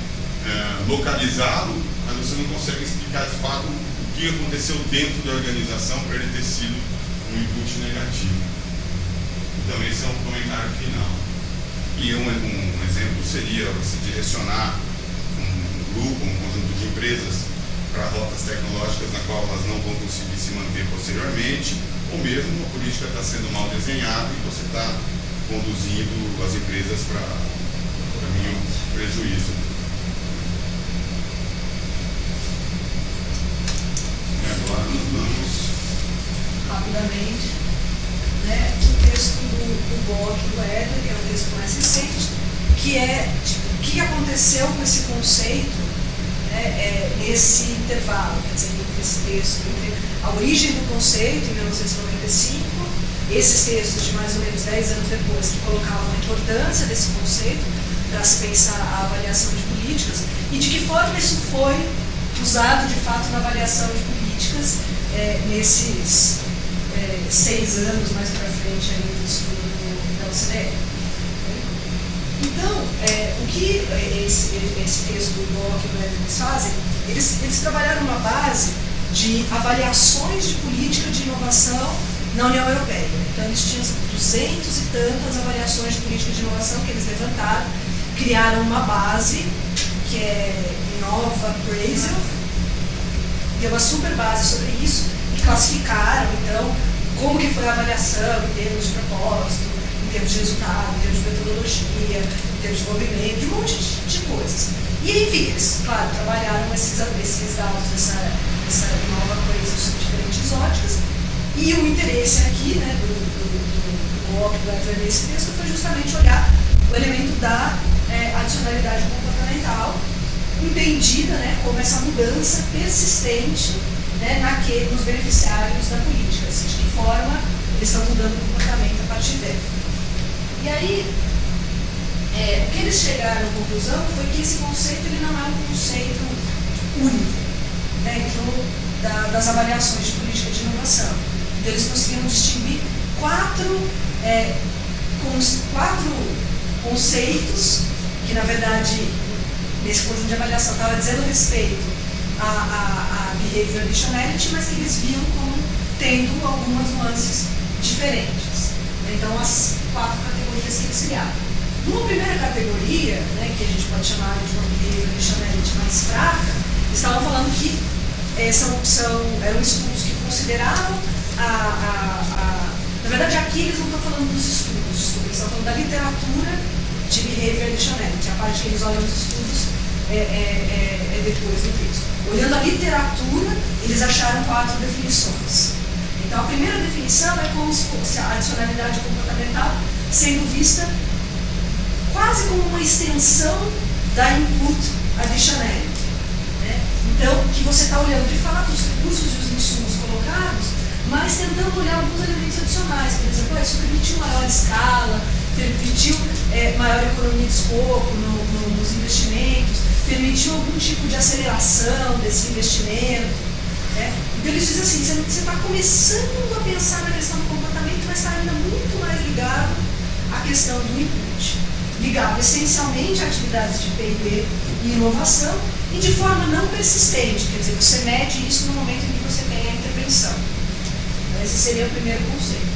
localizá-lo, mas você não consegue explicar de fato o que aconteceu dentro da organização para ele ter sido um input negativo. Então esse é um comentário final. E um exemplo seria você direcionar um grupo, um conjunto de empresas para rotas tecnológicas na qual elas não vão conseguir se manter posteriormente, ou mesmo uma política está sendo mal desenhada e você está conduzindo as empresas para caminho prejuízo. Agora nós vamos rapidamente, né, o texto do Bock e do Éder, que é um texto mais recente, que é o que aconteceu com esse conceito, né, nesse intervalo, quer dizer, entre esse texto, entre a origem do conceito em 1995, esses textos de mais ou menos 10 anos depois, que colocavam a importância desse conceito para se pensar a avaliação de políticas, e de que forma isso foi usado de fato na avaliação de políticas nesses 6 anos mais para frente aí do estudo da OCDE. Então, o que esse texto do Bock e do Éder fazem, eles trabalharam uma base de avaliações de política de inovação na União Europeia. Então, eles tinham 200 e tantas avaliações de política de inovação que eles levantaram, criaram uma base que é Innova Appraisal, tem uma super base sobre isso, e classificaram, então, como que foi a avaliação em termos de propósito, em termos de resultado, em termos de metodologia, em termos de desenvolvimento, de um monte de coisas. E, enfim, eles, claro, trabalharam esses dados dessa nova Appraisal sobre diferentes óticas, e o interesse aqui, né, do Bock e do Éder nesse texto foi justamente olhar o elemento da adicionalidade comportamental, entendida, né, como essa mudança persistente, né, nos beneficiários da política, assim, de que forma eles estão mudando o comportamento a partir dela. E aí, o que eles chegaram à conclusão foi que esse conceito ele não é um conceito único dentro das avaliações de política de inovação. Então, eles conseguiram distinguir quatro conceitos que, na verdade, nesse conjunto de avaliação estava dizendo respeito a behavior additionality, mas que eles viam como tendo algumas nuances diferentes. Então, as 4 categorias que eles criaram. Numa primeira categoria, né, que a gente pode chamar de uma behavior additionality mais fraca, eles estavam falando que eram estudos que consideravam na verdade, aqui eles não estão falando dos estudos, eles estão falando da literatura de behavior additionality. A parte que eles olham os estudos é depois do texto. Olhando a literatura, eles acharam 4 definições. Então, a primeira definição é como se fosse a adicionalidade comportamental sendo vista quase como uma extensão da input additionality, né? Então, que você está olhando de fato os recursos e os insumos colocados, mas tentando olhar alguns elementos adicionais. Por exemplo, isso permitiu maior escala, permitiu maior economia de escopo nos investimentos, permitiu algum tipo de aceleração desse investimento, né? Então eles dizem assim, você está começando a pensar na questão do comportamento, mas está ainda muito mais ligado à questão do input, ligado essencialmente a atividades de P&D e inovação, e de forma não persistente, quer dizer, você mede isso no momento em que você tem a intervenção. Então, esse seria o primeiro conceito.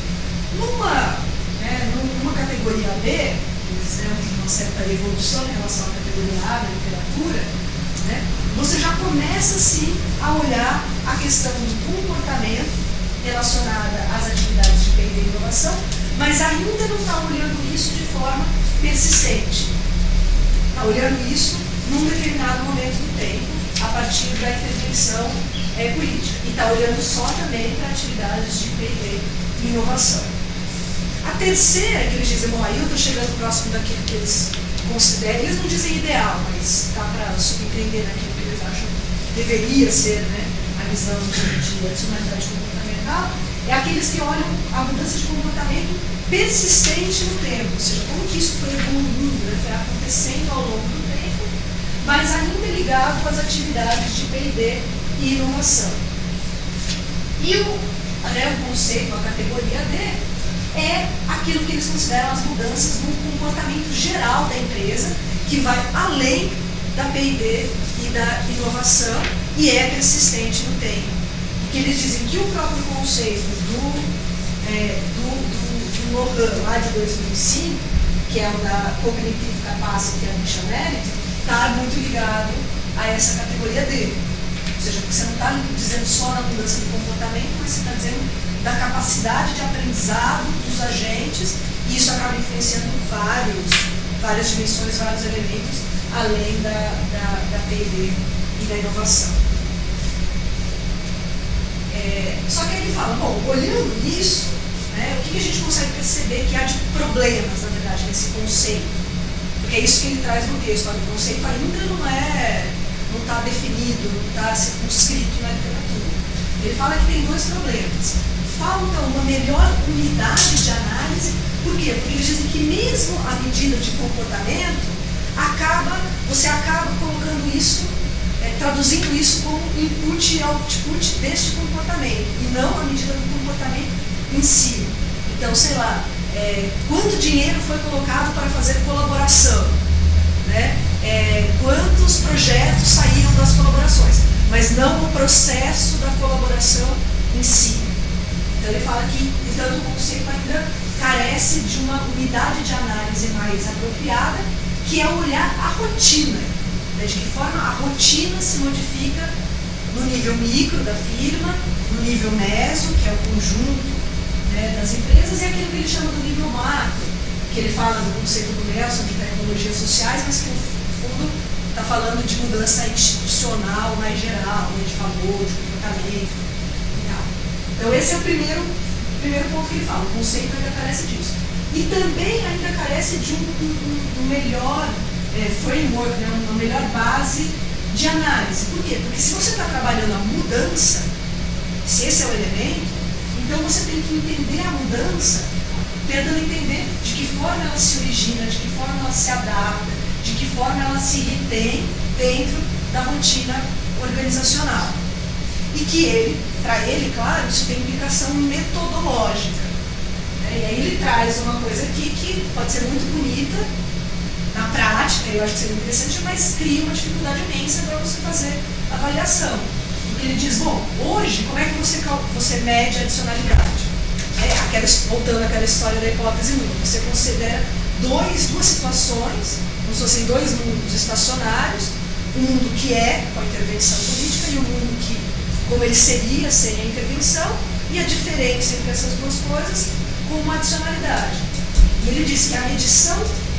Numa categoria B, eles fizeram uma certa evolução em relação à categoria A da literatura, né? Você já começa sim a olhar a questão do comportamento relacionada às atividades de P&D e inovação, mas ainda não está olhando isso de forma persistente. Está olhando isso num determinado momento do tempo, a partir da intervenção política. E está olhando só também para atividades de P&D e inovação. A terceira, que eles dizem, bom, aí eu estou chegando próximo daquilo que eles consideram, eles não dizem ideal, mas está para subentender naquilo que eles acham que deveria ser, né, a visão de adicionalidade comportamental, é aqueles que olham a mudança de comportamento persistente no tempo, ou seja, como que isso foi evoluindo, né, foi acontecendo ao longo do tempo, mas ainda ligado com as atividades de P&D e inovação. E o conceito, a categoria D, é aquilo que eles consideram as mudanças no comportamento geral da empresa, que vai além da P&D e da inovação e é persistente no tempo. E que eles dizem que o próprio conceito do Lohan, lá de 2005, que é o da Cognitive Capacity and Functionality, está muito ligado a essa categoria D. Ou seja, você não está dizendo só da mudança do comportamento, mas você está dizendo da capacidade de aprendizado dos agentes, e isso acaba influenciando várias dimensões, vários elementos, além da P&D e da inovação. Só que ele fala, bom, olhando isso, né, o que a gente consegue perceber que há de problemas, na verdade, nesse conceito? Porque é isso que ele traz no texto, o conceito ainda não está definido, não está circunscrito na literatura. Ele fala que tem dois problemas. Falta uma melhor unidade de análise. Por quê? Porque eles dizem que mesmo a medida de comportamento, você acaba colocando isso, traduzindo isso como input e output deste comportamento, e não a medida do comportamento em si. Então, sei lá, quanto dinheiro foi colocado para fazer colaboração, né? Quantos projetos saíram das colaborações, mas não o processo da colaboração em si. Então ele fala que, portanto, o conceito ainda carece de uma unidade de análise mais apropriada, que é olhar a rotina, né? De que forma a rotina se modifica no nível micro da firma, no nível meso, que é o conjunto, né, das empresas, e aquilo que ele chama do nível macro, que ele fala do conceito do Nelson de tecnologias sociais, mas que no fundo está falando de mudança institucional mais geral, né, de valor, de comportamento e tal. Então esse é o primeiro ponto que ele fala, o conceito ainda carece disso. E também ainda carece de um melhor framework, né, uma melhor base de análise. Por quê? Porque se você está trabalhando a mudança, se esse é o elemento, então você tem que entender a mudança, tentando entender de que forma ela se origina, de que forma ela se adapta, de que forma ela se retém dentro da rotina organizacional. E que para ele, claro, isso tem implicação metodológica. Né? E aí ele traz uma coisa aqui que pode ser muito bonita na prática, eu acho que seria interessante, mas cria uma dificuldade imensa para você fazer avaliação. Porque ele diz, bom, hoje, como é que você mede a adicionalidade? Voltando àquela história da hipótese nula, você considera duas situações, como se fossem dois mundos estacionários, um mundo que é com a intervenção política e um mundo que, como ele seria sem a intervenção, e a diferença entre essas duas coisas com uma adicionalidade. E ele diz que a medição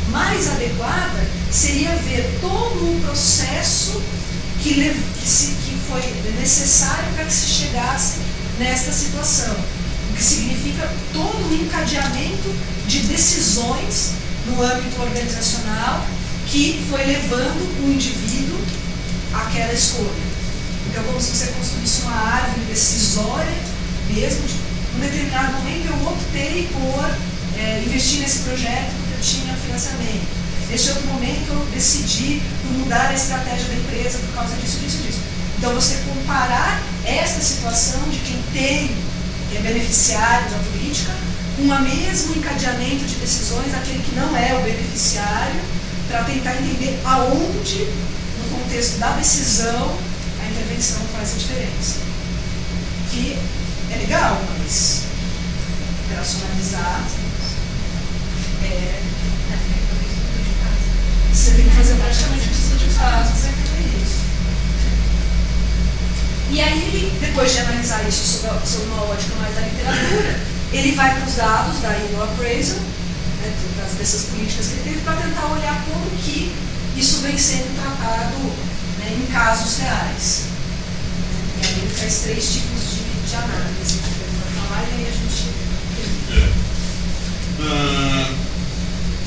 mais adequada seria ver todo o processo que foi necessário para que se chegasse nesta situação, o que significa todo o encadeamento de decisões no âmbito organizacional que foi levando o indivíduo àquela escolha. Então, como se você construísse uma árvore decisória mesmo, em um determinado momento eu optei por investir nesse projeto porque eu tinha financiamento. Neste outro momento eu decidi mudar a estratégia da empresa por causa disso. Então você comparar esta situação de quem é beneficiário da política com o mesmo encadeamento de decisões daquele que não é o beneficiário, para tentar entender aonde, no contexto da decisão, a intervenção faz a diferença. Que é legal, mas operacionalizar você tem que fazer praticamente o estudo de caso para entender isso. E aí ele, depois de analisar isso sob uma ótica mais da literatura, ele vai para os dados da no appraisal, né, dessas políticas que ele teve, para tentar olhar como que isso vem sendo tratado, né, em casos reais. E aí ele faz 3 tipos de análise que ele vai falar, e aí a gente...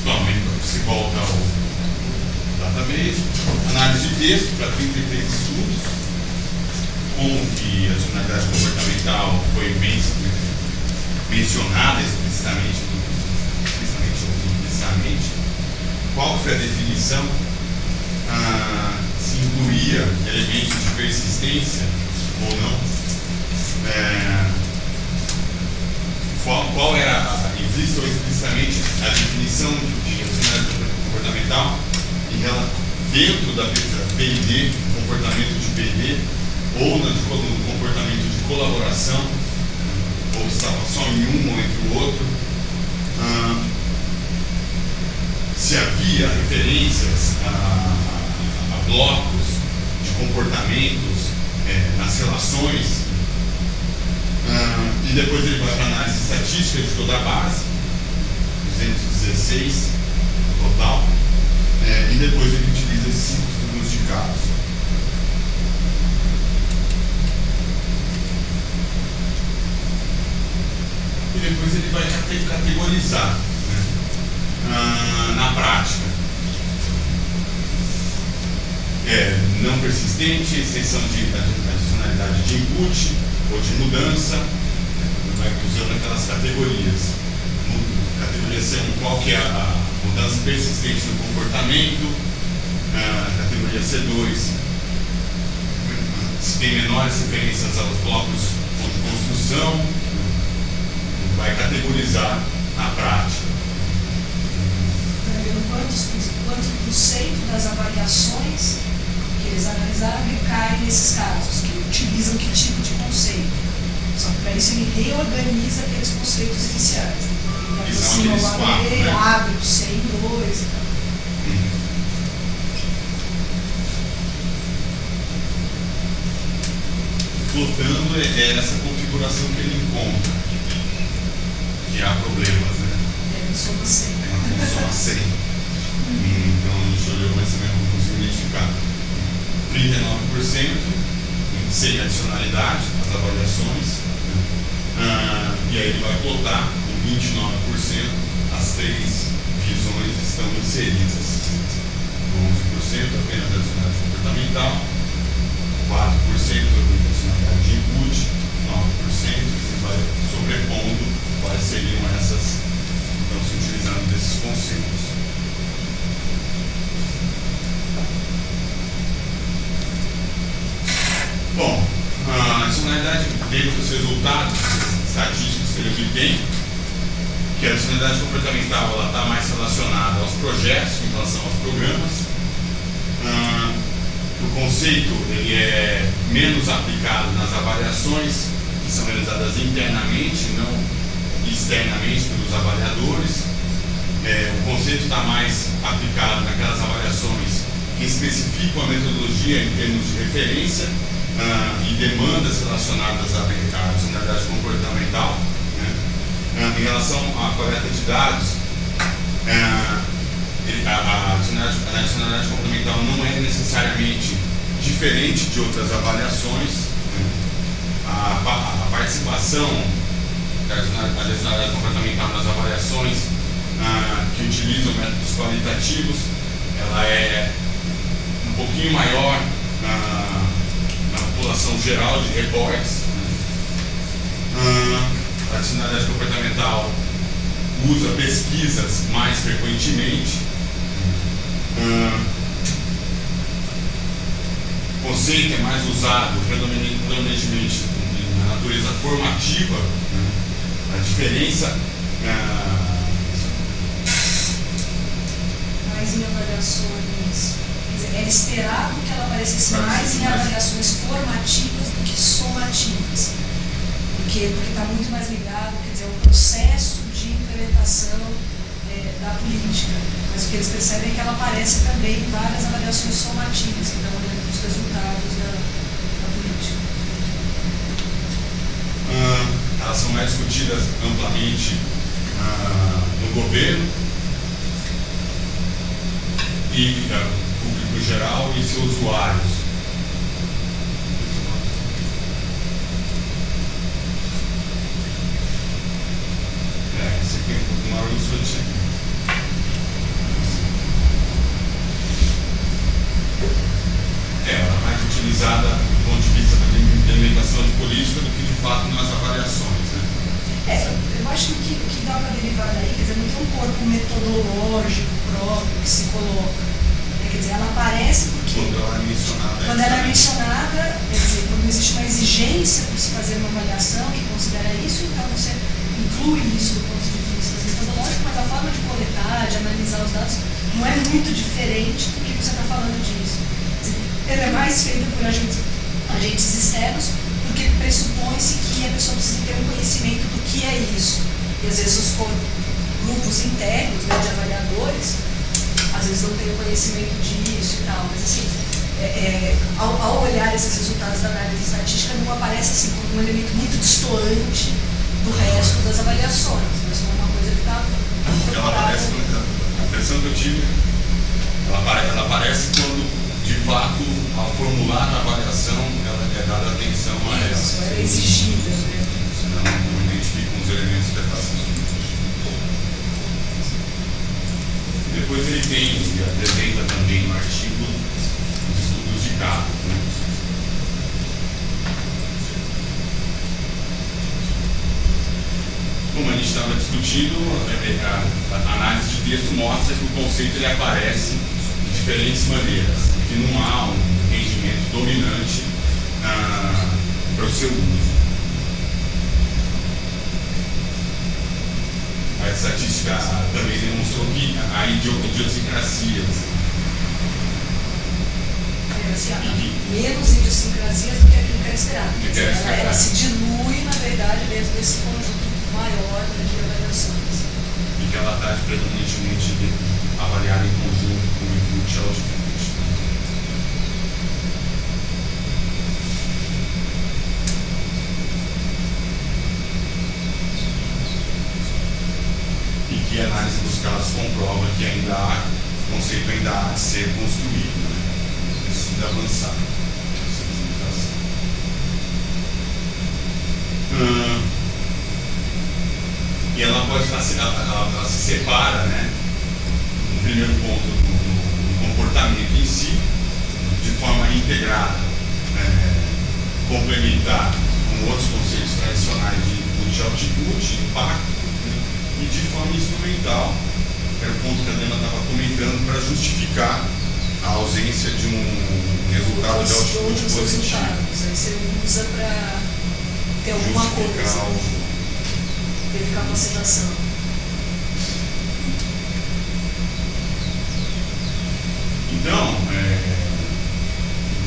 Bom, se volta ao database, análise de texto para 33 estudos, como que a racionalidade comportamental foi mencionada explicitamente ou implicitamente, qual foi a definição, se incluía elementos de persistência ou não, qual era, implícita ou explicitamente, a definição de racionalidade comportamental dentro da PID, comportamento de PID, ou no comportamento de colaboração, ou estava só em um ou entre o outro, se havia referências a blocos de comportamentos nas relações, e depois ele vai para a análise estatística de toda a base, 216 no total, e depois ele utiliza esses 5 estudos de casos. E depois ele vai categorizar, né, na prática. Não persistente, extensão de adicionalidade de input ou de mudança, vai usando aquelas categorias. Categoria C1, qual que é a mudança persistente no comportamento. Categoria C2, se tem menores referências aos blocos de construção, vai categorizar na prática. Quantos por cento das avaliações que eles analisaram recaem nesses casos, que utilizam que tipo de conceito? Só que para isso ele reorganiza aqueles conceitos iniciais. Ele aproxima o AB, abre o C em 2 e tal. Flotando é essa configuração que ele encontra, que há problemas, né? Soma 100. Soma 100. Então a gente olhou, mas também não consigo identificar. 39% sem adicionalidade, as avaliações. E aí ele vai plotar com 29%, as 3 visões estão inseridas. 11% apenas de adicionalidade comportamental, 4% de adicionalidade de input, 9% que vai sobrepondo quais seriam essas, então se utilizando desses conceitos. Bom, a adicionalidade dentro dos resultados estatísticos que ele obtém, que a adicionalidade comportamental está mais relacionada aos projetos em relação aos programas. O conceito ele é menos aplicado nas avaliações que são realizadas internamente, não externamente pelos avaliadores. O conceito está mais aplicado naquelas avaliações que especificam a metodologia em termos de referência e demandas relacionadas à adicionalidade comportamental. Né? Em relação à coleta de dados, a adicionalidade comportamental não é necessariamente diferente de outras avaliações. Né? A participação da adicionalidade comportamental nas avaliações que utilizam métodos qualitativos, ela é um pouquinho maior na população geral de reportes. A adicionalidade comportamental usa pesquisas mais frequentemente. O conceito é mais usado predominantemente na natureza formativa. A diferença mais em avaliações, quer dizer, era esperado que ela aparecesse mais em avaliações formativas do que somativas, porque está muito mais ligado, quer dizer, ao processo de implementação da política, mas o que eles percebem é que ela aparece também em várias avaliações somativas, que estão olhando os resultados da política. elas são mais discutidas amplamente no governo e público em geral e seus usuários. Esse aqui é um pouco maior do que ela é mais utilizada do ponto de vista da implementação de política do que de fato nas avaliações, né? Eu acho que o que dá para derivar daí, quer dizer, não tem um corpo metodológico próprio que se coloca. Quer dizer, ela aparece porque quando ela é mencionada, quer dizer, quando existe uma exigência para se fazer uma avaliação que considera isso, então você inclui isso do ponto de vista metodológico, mas a forma de coletar, de analisar os dados não é muito diferente do que você está falando disso. Ela é mais feita por agentes externos, porque pressupõe-se que a pessoa precisa ter um conhecimento do que é isso. E às vezes os grupos internos, né, de avaliadores, às vezes não têm o conhecimento disso e tal. Mas assim, ao olhar esses resultados da análise estatística, não aparece assim como um elemento muito destoante do resto das avaliações. Mas não é uma coisa que está... Ela aparece, a impressão que eu tive, ela aparece quando, de fato, ao formular a avaliação, ela é dada atenção a ela. Isso, é exigida, né? Senão não identificam os elementos dessa. Depois ele tem, e apresenta também no artigo, os estudos de caso, né? Como a gente estava discutindo, a análise de texto mostra que o conceito ele aparece de diferentes maneiras, que não há um entendimento dominante para o seu uso. A estatística também demonstrou que há idiosincrasias. Menos idiosincrasias do que aquilo que era esperado. Ela se dilui, na verdade, dentro desse conjunto maior de avaliações. E que ela está predominantemente avaliada em conjunto com o input e output. E que a análise dos casos comprova que ainda há, o conceito ainda há de ser construído, né? Precisa avançar. E ela pode estar, ela se separa, né? No primeiro ponto, no comportamento em si, de forma integrada, complementar com outros conceitos tradicionais de input e output, impacto, e de forma instrumental, que era o ponto que a Dana estava comentando, para justificar a ausência de um resultado de output positivo. Aí você usa para ter alguma coisa, verificar a concentração. Então,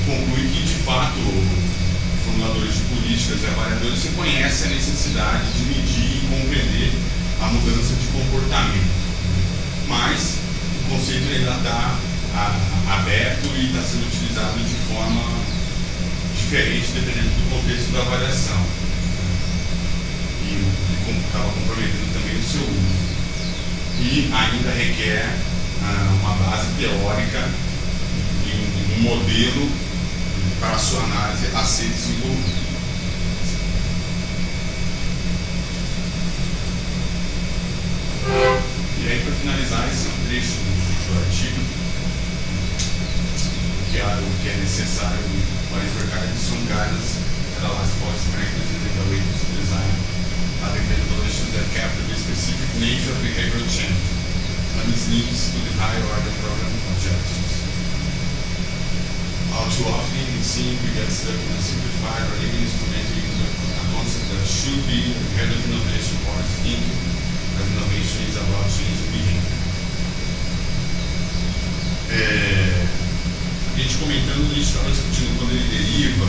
conclui que, de fato, formuladores de políticas e avaliadores reconhecem a necessidade de medir e compreender a mudança de comportamento. Mas o conceito ainda está aberto e está sendo utilizado de forma diferente dependendo do contexto da avaliação. E estava comprometendo também o seu uso. E ainda requer uma base teórica e um modelo para a sua análise a ser desenvolvido. E aí, para finalizar, esse é um trecho do artigo, que é necessário para verificar que são guidance that allows for strengths in the way to design adequate evaluations that capture the specific nature of behavioral change and its links to the higher order program objectives. All too often, it seems we get stuck in a simplified or even instrumental use of a concept that should be the head of innovation for thinking that innovation is about changing behavior. A gente comentando, a gente estava discutindo quando ele deriva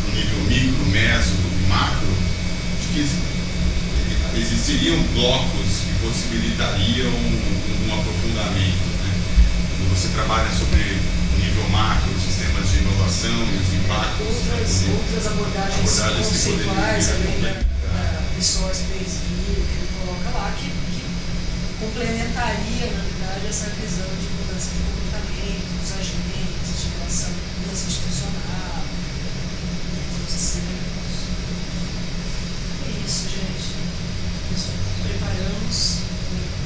no nível micro, meso e macro, de que existiriam blocos que possibilitariam um aprofundamento, né, você trabalha sobre o nível macro, sistemas de inovação e os impactos. Outras abordagens conceituais, além da resource based view, que ele coloca lá, que complementaria, na verdade, essa visão de mudança de comportamento, dos agentes, de relação, mudança institucional, dos sistemas. É isso, gente. Nós preparamos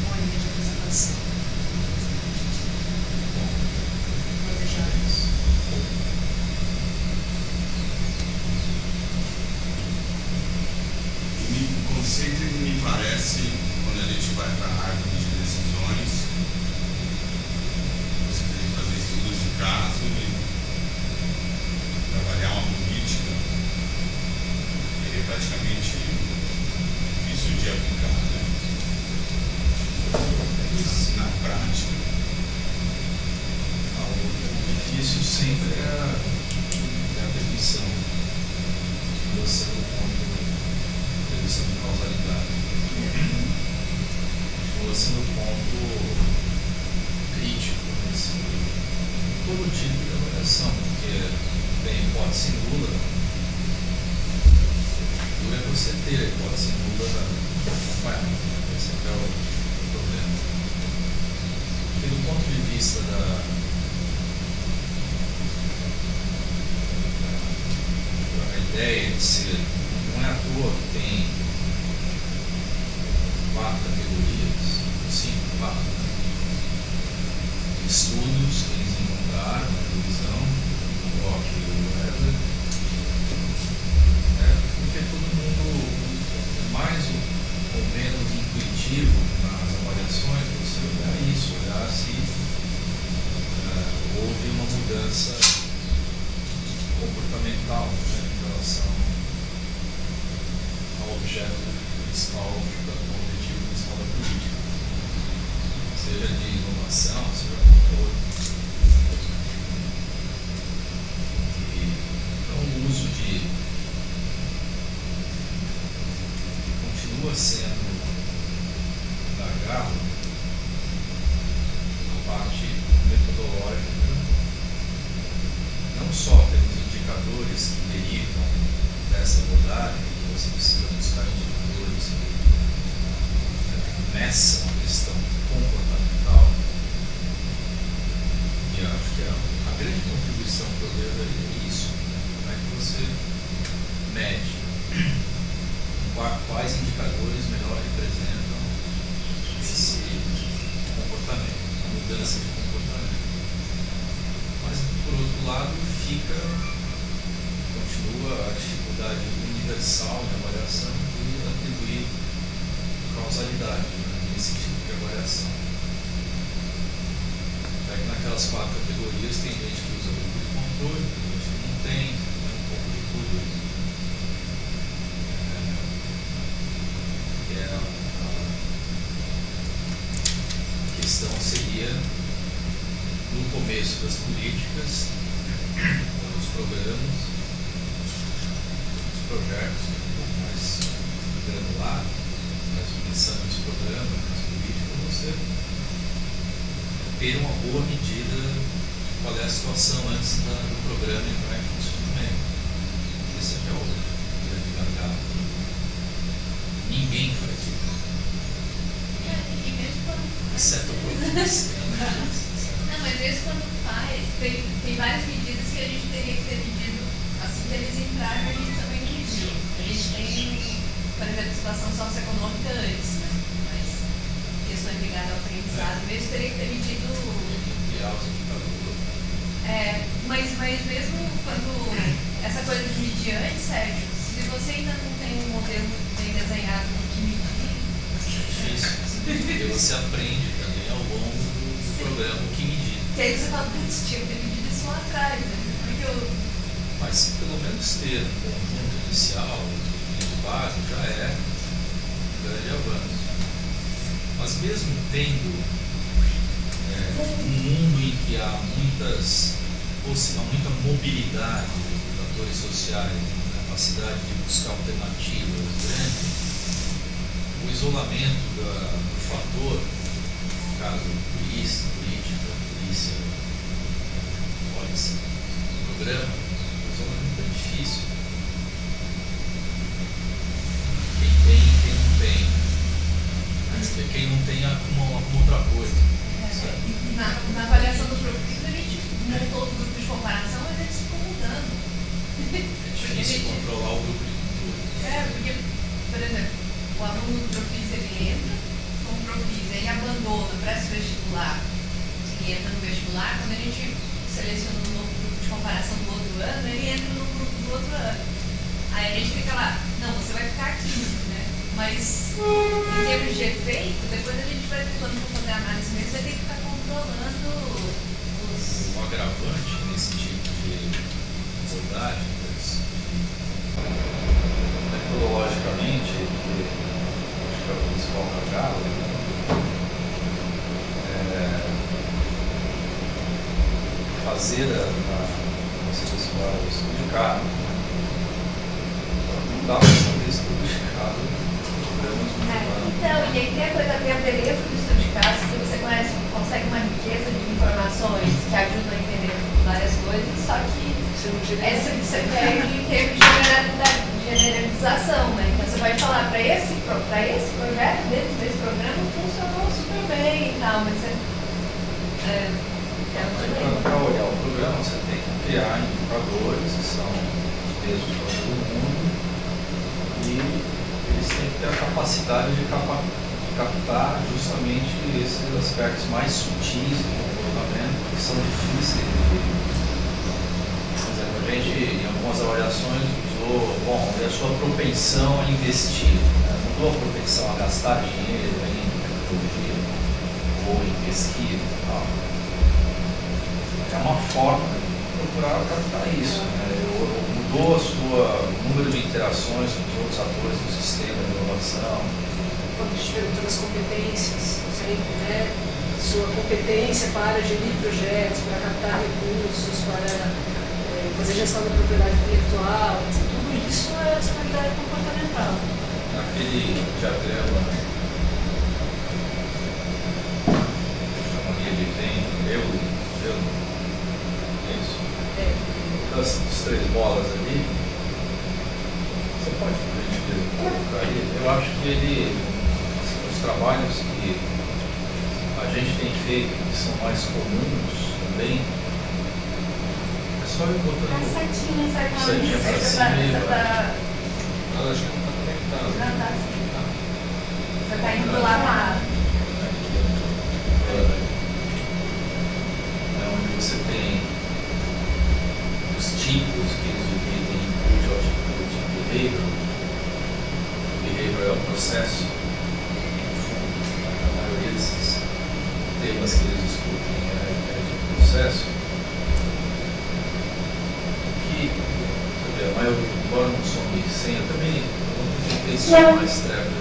uma linha de apresentação. Planejar isso. O conceito me parece, quando a gente vai para a árvore de decisões, você tem que fazer estudos de caso e trabalhar uma política, ele é praticamente difícil de aplicar, né? Na prática. O difícil sempre é a definição. Você não conta definição de causalidade. Você no ponto crítico nesse todo tipo de avaliação, porque tem hipótese nula. Duro é você ter a hipótese nula acompanhada. Esse é o problema. E do ponto de vista da ideia de ser, não é à toa que tem 4 categorias, 5 estudos que eles encontraram na televisão, o Rock e o Weber, porque todo mundo é mais ou menos intuitivo nas avaliações, você olhar isso, olhar se houve uma mudança comportamental, né, em relação ao objeto principal, ao objetivo principal da política, seja de inovação, seja controle. Então o uso continua sendo da garra a parte metodológica, não só pelos indicadores que derivam dessa abordagem, que você precisa buscar indicadores que meçam a questão comportamental, e acho que a grande contribuição que eu vejo aí é isso, como é que você mede quais indicadores melhor representam esse comportamento, a mudança de comportamento. Mas, por outro lado, continua a dificuldade universal de avaliação de atribuir causalidade, né, nesse tipo de avaliação. É que naquelas 4 categorias tem gente que usa grupo de controle, tem gente que não tem um pouco de tudo. A questão seria, no começo das políticas, os programas, os projetos, um pouco mais granular, mas pensando nos programas, nas políticas, você ter uma boa medida de qual é a situação antes do programa entrar em funcionamento. Esse é o grande gargalo. Ninguém faz isso. Exceto o professor. Não, mas mesmo quando faz, tem várias medidas que a gente teria que ter medido assim que eles entraram, a gente também não mediu. A gente tem, por exemplo, situação socioeconômica antes, né? Mas questões ligadas ao aprendizado, mesmo teria que ter medido. Mas mesmo quando essa coisa de medir antes, Sérgio, se você ainda não tem um modelo bem desenhado do que medir, é difícil. Porque você aprende também ao longo do programa o que medir. Que aí você fala, putz, tinha que ter medido isso lá atrás, né? Mas pelo menos ter um conjunto inicial de base já é um grande avanço. Mas mesmo tendo um mundo em que há muita mobilidade de atores sociais, capacidade de buscar alternativas grande, o isolamento do fator caso, polícia, polícia, programa, é muito difícil. Quem não tem arruma outra coisa. Na avaliação do profissional, a gente montou o grupo de comparação, mas eles ficam mudando. É difícil controlar o grupo de controle. Porque, por exemplo, o aluno do Profis ele entra com o Profis, ele abandona, presta o vestibular e entra no vestibular. Quando a gente seleciona um novo grupo de comparação do outro ano, ele entra no grupo do outro ano. Aí a gente fica lá, não, você vai ficar aqui, né? Mas em termos de efeito, depois a gente vai ter, quando for fazer a análise mesmo, vai ter que ficar controlando os. O agravante nesse tipo de abordagem, metodologicamente, que acho que é o principal gargalo, fazer esse pessoal estudo de carro. Não dá para fazer estudo de carro. Então, e aí tem a coisa, tem a beleza do estudo de caso, se você consegue uma riqueza de informações que ajudam a entender várias coisas, só que você perde em termos de generalização, né? Então você pode falar, para esse projeto, dentro desse programa, funcionou super bem e tal, mas você... Para olhar o programa, você tem que criar indicadores que são os mesmos para todo mundo e eles têm que ter a capacidade de captar justamente esses aspectos mais sutis do comportamento que são difíceis de... Por exemplo, a gente em algumas avaliações usou, a sua propensão a investir, né? Mudou a propensão a gastar dinheiro em tecnologia ou em pesquisa e tal. É uma forma de procurar captar isso, né? Mudou o número de interações com os outros atores do sistema de inovação. Quando a gente pergunta das competências, sempre, né? Sua competência para gerir projetos, para captar recursos, para fazer gestão da propriedade intelectual, tudo isso é racionalidade comportamental. Naquele diagrama, chamaria de isso, das três bolas ali, você pode colocar aí. Eu acho que ele, os trabalhos que a gente tem feito, que são mais comuns também, é só ir botando setinha para cima e vai. Mas acho que não está conectado. Não está assim. Você está indo lá para onde você tem os tipos que eles dividem em input, output e behavior. Behavior é o processo. A maioria desses temas que eles discutem é de processo. Que, a maioria, embora não some 100, eu também não tentei somar mais treco.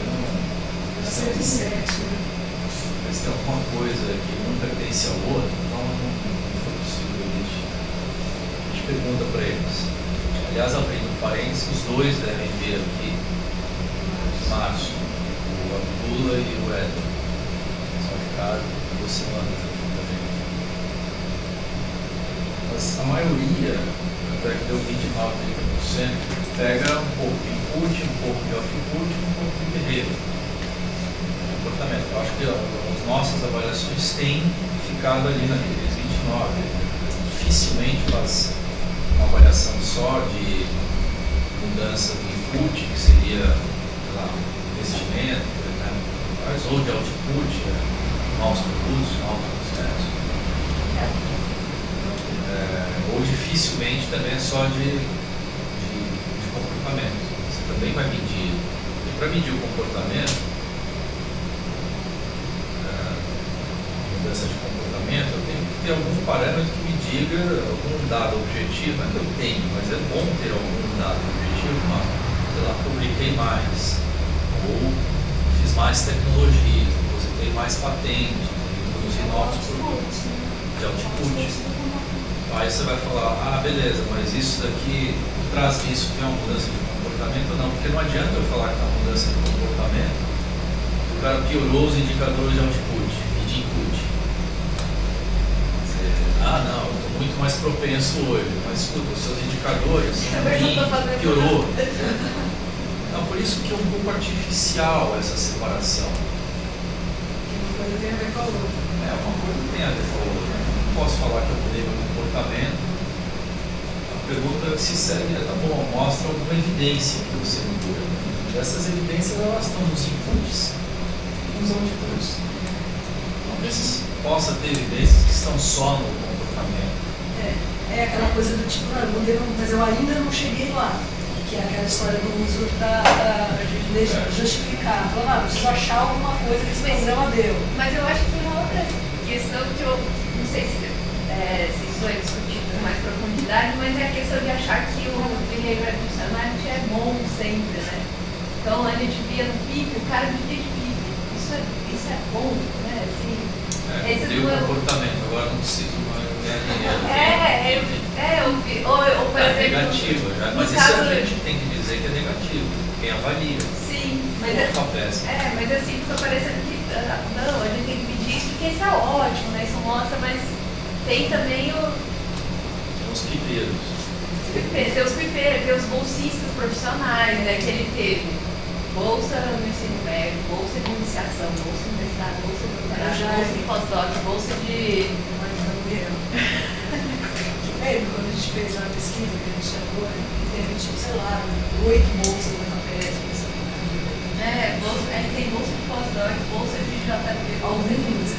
Mas tem alguma coisa que não pertence ao outro, então não foi possível a gente pergunta para eles. Aliás, abrindo parênteses, os dois devem ver aqui Márcio, o Abdullah e o Edson. Só ficaram 2 semanas aqui também. Mas a maioria, até que deu 29, 30%, pega um pouco de input, um pouco de output e um pouco de behavior. Comportamento. Eu acho que as nossas avaliações têm ficado ali naqueles 29. Dificilmente faz uma avaliação só de mudança do input, que seria, sei lá, investimento, por exemplo, mas ou de output, novos produtos, novos processos. Ou dificilmente também é só de comportamento. Você também vai medir. E para medir o comportamento, mudança de comportamento, eu tenho que ter algum parâmetro que me diga algum dado objetivo. Ainda eu tenho, mas é bom ter algum dado objetivo. Sei lá, publiquei mais, ou fiz mais tecnologia, depositei mais patentes, produzi novos produtos de output. Aí você vai falar, beleza, mas isso daqui traz isso que é uma mudança de comportamento ou não? Porque não adianta eu falar que é uma mudança de comportamento, o cara piorou os indicadores de output e de input. mais propenso hoje. Mas escuta, os seus indicadores são Também não tô fazendo piorou. Não, por isso que é um pouco artificial essa separação. Uma coisa tem a ver com a outra. Uma coisa tem a ver com a outra. Não posso falar que eu mudei meu comportamento. A pergunta se segue tá bom, mostra alguma evidência que você mudou. Essas evidências elas estão nos inputs e nos outputs. Talvez possa ter evidências que estão só no comportamento. É aquela coisa do tipo, não, eu mudei, mas eu ainda não cheguei lá. Que é aquela história do uso para justificar. Falar, não, preciso achar alguma coisa que esse programa deu. Mas eu acho que tem uma outra questão que eu não sei se isso é discutido com mais profundidade, mas é a questão de achar que o behavior evolutionary é bom sempre, né? Então a gente via no PIB, o cara vivia de PIB. Isso é bom, né? Assim, Mudei o comportamento, agora não preciso mais ganhar dinheiro. Ou por exemplo, negativo, mas isso a gente tem que dizer que é negativo, quem avalia. Sim, mas mas assim, fica parecendo que não, a gente tem que medir isso porque isso é ótimo, né? Isso mostra, mas tem também Os pipeiros. tem os pipeiros, tem os bolsistas profissionais, né? Que ele teve bolsa no ensino médio, bolsa de iniciação, bolsa de universidade, bolsa de doutorado, bolsa de pós-doc, bolsa de... Lembra quando a gente fez uma pesquisa que a gente chegou e teve, tipo, sei lá, 8 bolsas da FAPESP, bolsa, tem bolsa de pós-doc, bolsa de JP, alguns,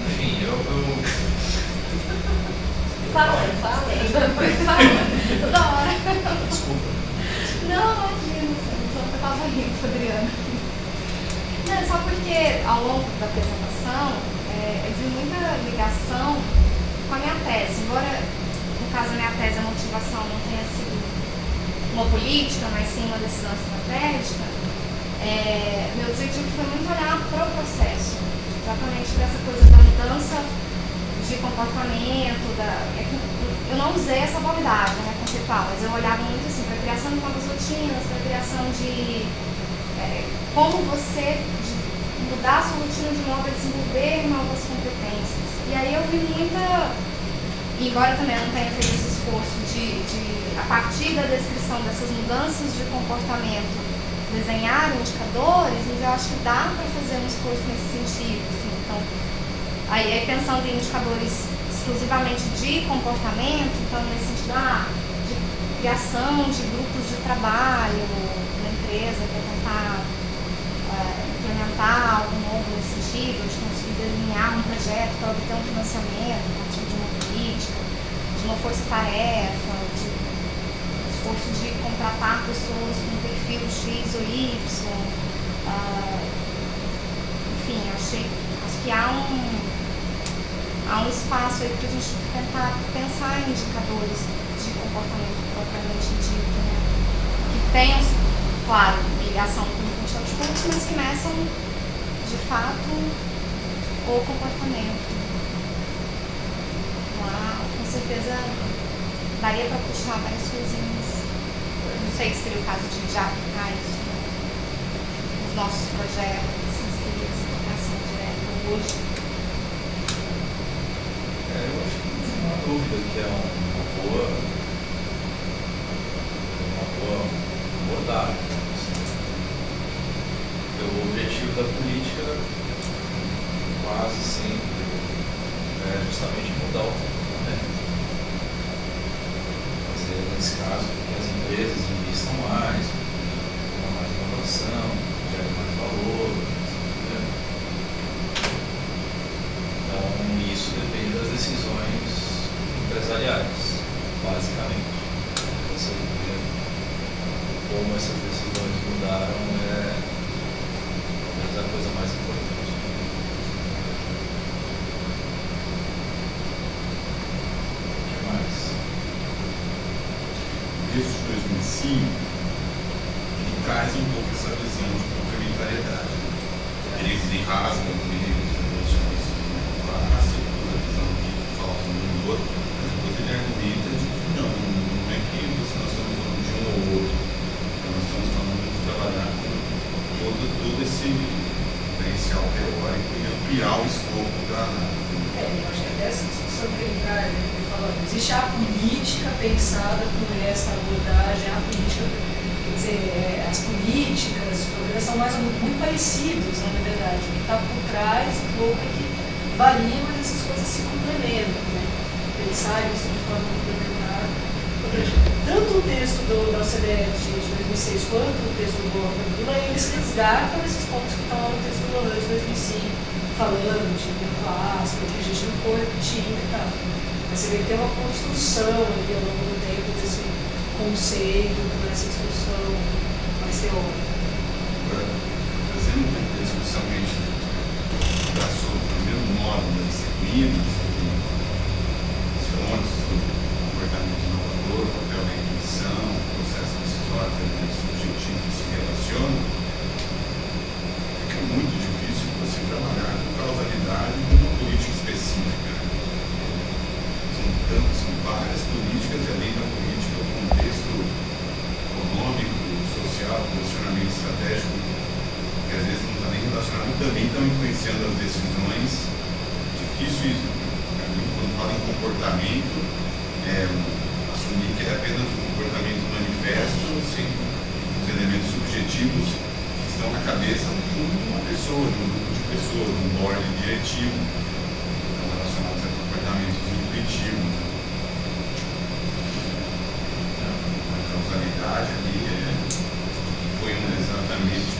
Enfim, eu Fala. Toda hora. desculpa. Não, imagina, eu estava rindo, Adriana. Não, só porque ao longo da apresentação eu vi muita ligação com a minha tese. Embora, no caso da minha tese, a motivação não tenha sido uma política, mas sim uma decisão estratégica, meu objetivo foi muito olhar para o processo, exatamente para essa coisa da mudança de comportamento, eu não usei essa abordagem, né, conceitual, mas eu olhava muito assim para a criação de novas rotinas, para a criação de como você mudar a sua rotina de modo a desenvolver novas competências. E aí eu vi muita, embora também eu não tenha feito esse esforço de a partir da descrição dessas mudanças de comportamento, desenhar indicadores, mas eu acho que dá para fazer um esforço nesse sentido. Assim. Então, aí pensando em indicadores exclusivamente de comportamento, então nesse sentido de criação de grupos de trabalho na empresa para tentar implementar algo novo nesse sentido, de conseguir delinear um projeto para obter um financiamento a partir de uma política, de uma força-tarefa, de esforço de contratar pessoas com perfil X ou Y. Enfim, acho que há um espaço aí para a gente tentar pensar em indicadores de comportamento propriamente dito, né? Que tenham, claro, ligação com o outputs, mas que meçam de fato o comportamento. Lá, com certeza, daria para puxar várias coisinhas. Não sei se seria o caso de aplicar isso nos nossos projetos, se seria essa aplicação direta hoje. Eu acho que não há dúvida que é uma boa abordagem. O objetivo da política quase sempre é justamente mudar o comportamento. Fazer, nesse caso, que as empresas investam mais, tenham mais inovação, gerem mais valor. Né? Então, isso depende das decisões empresariais, basicamente. Você vê como essas decisões mudaram a coisa mais importante. O que mais? O texto de 2005 ele traz um pouco essa visão de complementariedade. Eles rasgam a visão que fala do outro, mas depois ele argumenta de que não é que nós estamos falando de um ou outro, nós estamos falando de trabalhar com todo esse referencial teórico e ampliar o escopo da análise. Eu acho que até essa discussão que ele traz, ele falando, existe a política pensada com essa abordagem, a política, quer dizer, as políticas, os programas são mais ou menos muito parecidos, né, na verdade. O que está por trás, um pouco, é que varia, mas essas coisas se complementam, né? Pensar isso de forma complementar. Tanto o texto da OCDE de 2006 quanto o texto do Lula, eles resgatam esses pontos que estão lá no texto do Lula de 2005, falando de clássico, que a gente não for repetindo e tal. Mas você vê que tem uma construção ali ao longo do tempo desse conceito, dessa discussão mais teórica. Agora, trazendo um pouco da discussão que a gente traçou no primeiro módulo da disciplina, sobre os fontes do comportamento inovador, o papel da intuição, o processo decisório, elementos subjetivos que se relacionam, fica muito difícil você trabalhar com causalidade de uma política específica. São várias políticas, e além da política, o contexto econômico, social, posicionamento estratégico, que às vezes não está nem relacionado, também estão influenciando as decisões. Difícil isso. Quando fala em comportamento, assumir que é apenas um comportamento manifesto, sem os elementos subjetivos que estão na cabeça, no fundo, de uma pessoa, de um grupo de pessoas, de um board diretivo, estão relacionados a comportamentos intuitivos. A causalidade ali foi exatamente.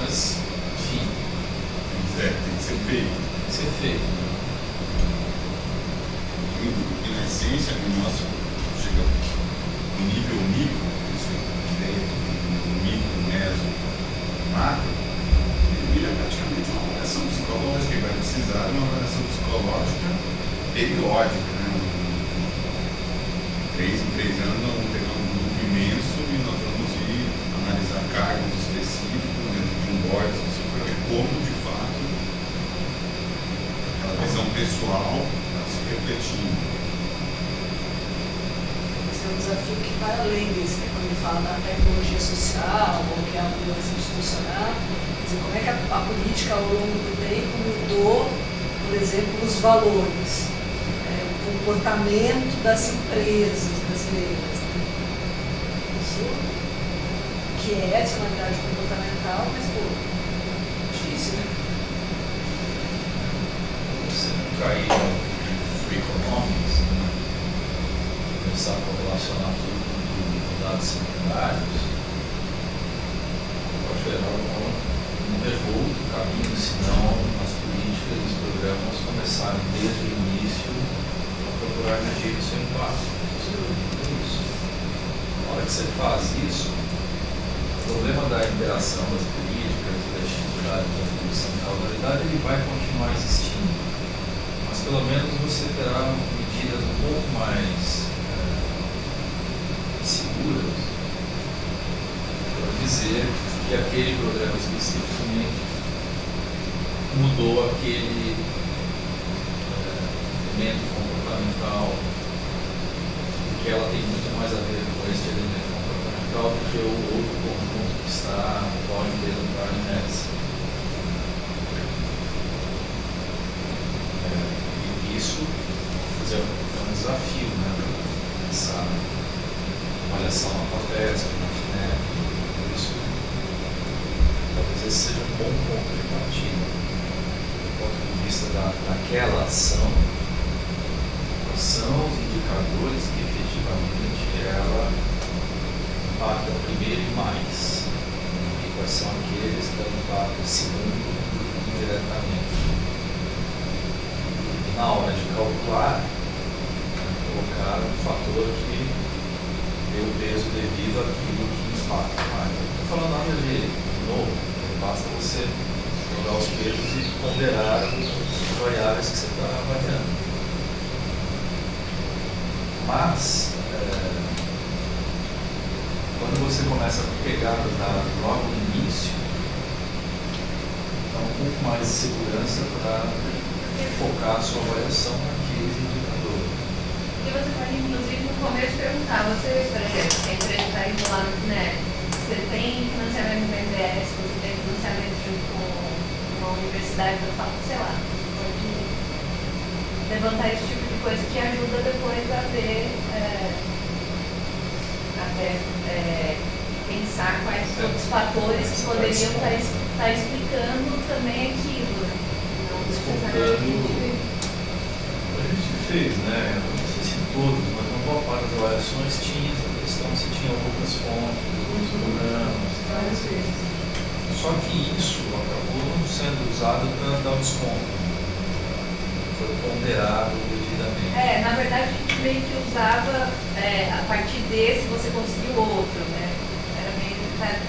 Mas, enfim, Tem que ser feito. ser feito. E na essência, nossa, chega no nível micro, isso é no micro, meso, macro, ele vira praticamente uma avaliação psicológica e vai precisar de uma avaliação psicológica periódica, né? 3 em 3 anos nós vamos pegar um grupo imenso e nós vamos ir analisar cargos específicos dentro de um board específico para ver como de fato aquela visão pessoal está se refletindo. Esse é um desafio que vai além desse, né? Quando ele fala da tecnologia social, ou que é a mudança institucional, quer dizer, como é que a política ao longo do tempo mudou, por exemplo, os valores, o comportamento das empresas brasileiras. Né? Isso que é adicionalidade comportamental, mas pô, difícil, né? Você não cair no free economics, né? Começar a relacionar tudo com dados secundários, pode gerar um revolto caminho, senão as políticas e os programas começarem desde o início a procurar medir o seu impacto. Isso. Na hora que você faz isso, o problema da interação das políticas, da dificuldade da função de causalidade, ele vai continuar existindo. Mas pelo menos você terá medidas um pouco mais seguras para dizer que aquele programa especificamente mudou aquele elemento comportamental, porque ela tem muito mais a ver com esse elemento comportamental do que o outro conjunto que está no qual a empresa está imersa. E isso é um desafio, né? Essa avaliação alfabética, né? Isso talvez esse seja um bom ponto de partida do ponto de vista daquela ação. Quais são os indicadores que efetivamente ela impacta primeiro e mais, e quais são aqueles que ela impacta segundo indiretamente. E na hora de calcular, colocar um fator que dê o peso devido àquilo que impacta mais. Não estou falando nada de novo, basta você jogar os pesos e ponderar as variáveis que você está avaliando. Mas, quando você começa a pegar os dados logo no início, dá um pouco mais de segurança para focar a sua avaliação naqueles indicadores. E você pode, inclusive, no começo perguntar, você, por exemplo, se a empresa está indo lá no FINEP, você tem financiamento do BNDES, você tem financiamento de um universidade, eu falo, sei lá, pode levantar esse tipo de coisa que ajuda depois a ver, pensar quais são os fatores que poderiam estar explicando também aquilo. Não necessariamente. A gente fez, né? Não sei se todos, mas uma boa parte das avaliações tinha essa questão se tinha outras fontes, outros programas. Várias vezes. Só que isso acabou não sendo usado para dar o desconto. Foi ponderado devidamente. Na verdade, a gente meio que usava, a partir desse você conseguiu outro, né? Era meio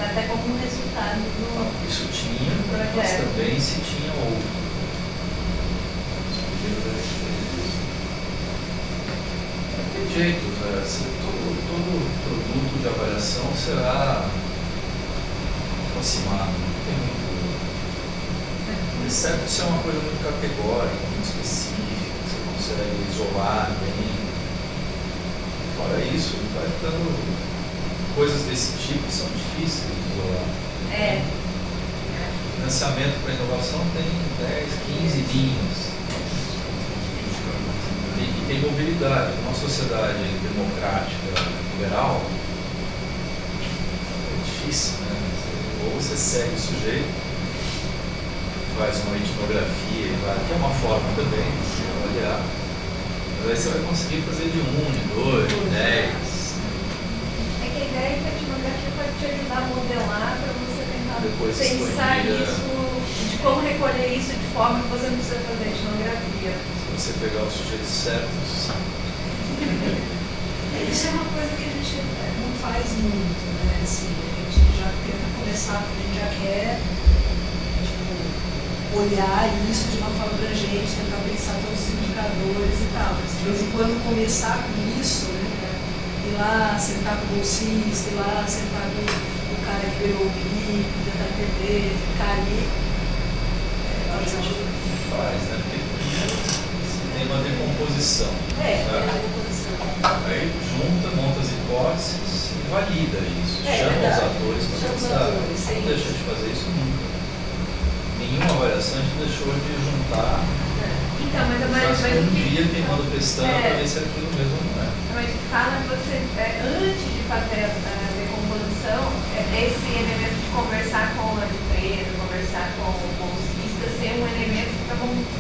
até como um resultado do. Isso tinha, mas projeto. também se tinha outro. Tem jeito, né? Todo produto de avaliação será aproximado, não tem muito. Exceto se é uma coisa muito categórica, muito específica, você consegue isolar bem. Fora isso, vai ficando coisas desse tipo que são difíceis de isolar. Financiamento para inovação tem 10, 15 linhas. E tem mobilidade. Uma sociedade democrática, liberal, é difícil, né? Ou você segue o sujeito, faz uma etnografia, que é uma forma também de se avaliar. Mas aí você vai conseguir fazer de 1, de 2, de 10. É que a ideia é que a etnografia pode te ajudar a modelar para você tentar Depois pensar escolher, nisso, de como recolher isso de forma que você não precisa fazer etnografia. Se você pegar os sujeitos certos. Isso é uma coisa que a gente não faz muito, né? Assim, a gente já tenta começar, a gente já quer olhar isso de uma forma abrangente, tentar pensar todos os indicadores e tal. Mas de vez em quando começar com isso, né? Ir lá, sentar com o bolsista, ir lá, sentar com o cara que ganhou o PIB, tentar entender, ficar ali. Faz, né? Porque primeiro você tem uma decomposição. Aí junta, monta as hipóteses e valida isso. Chama os atores para pensar. Não deixa de fazer isso nunca. Nenhuma avaliação a gente deixou de juntar. Então, mas um o que dia queimando pestana para ver se aquilo mesmo não é. mas fala que você, antes de fazer a decomposição, esse elemento de conversar com a empresa, conversar com o bolsista, ser um elemento para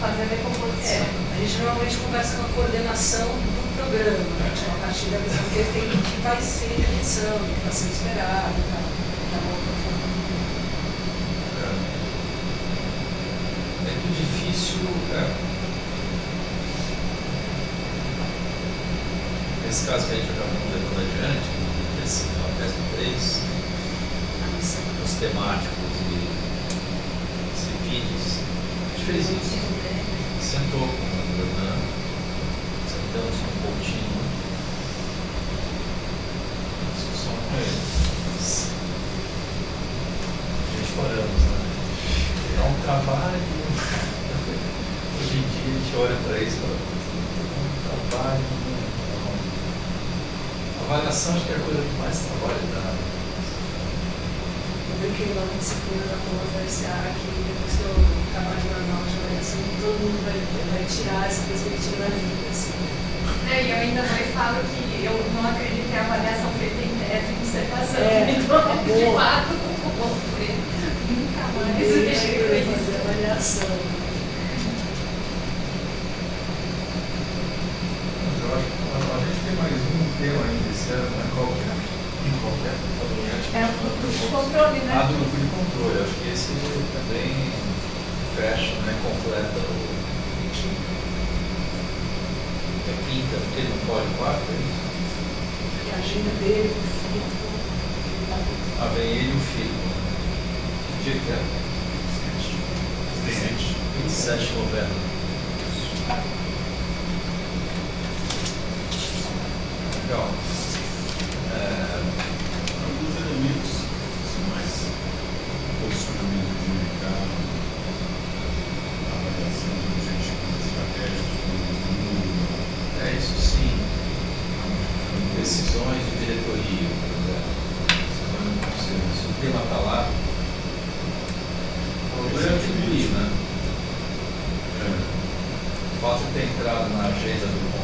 fazer a decomposição. A gente normalmente conversa com a coordenação do programa, né? A partir da visão que ele tem do que vai ser a missão, do que está sendo esperado e tal. É muito difícil, nesse caso que a gente acabou levando adiante, esse FAPESP 3, os temáticos e CIPIDs, a gente fez isso. Sentou com o Fernando, sentamos com o Coutinho, discussão com ele. A gente paramos, né? É um trabalho. Hoje em dia a gente olha para isso e fala, é um trabalho. A avaliação acho que é a coisa que mais trabalho dá. Eu brinquei lá na disciplina da ProSA que depois que eu trabalho normal de avaliação, todo mundo vai tirar essa perspectiva da vida. Assim. E eu ainda mais falo que eu não acredito que a avaliação feita em tese de dissertação. Então, de fato, não vou ter nunca mais mexer com isso. Avaliação. Eu acho que a gente tem mais um tema ainda esse ano, né? Qualquer O grupo de controle, né? do grupo de controle. Acho que esse também fecha, né? Completa o. É quinta, porque ele não pode quarta, é isso? E a agenda dele, o filho. Vem ele e o filho. Que dia que é? 27 de novembro. Legal. Alguns elementos são mais posicionamento de mercado, avaliação de objetivos estratégicos, É isso sim. Decisões de diretoria, por exemplo. Se o tema está lá, o problema é atribuir, né?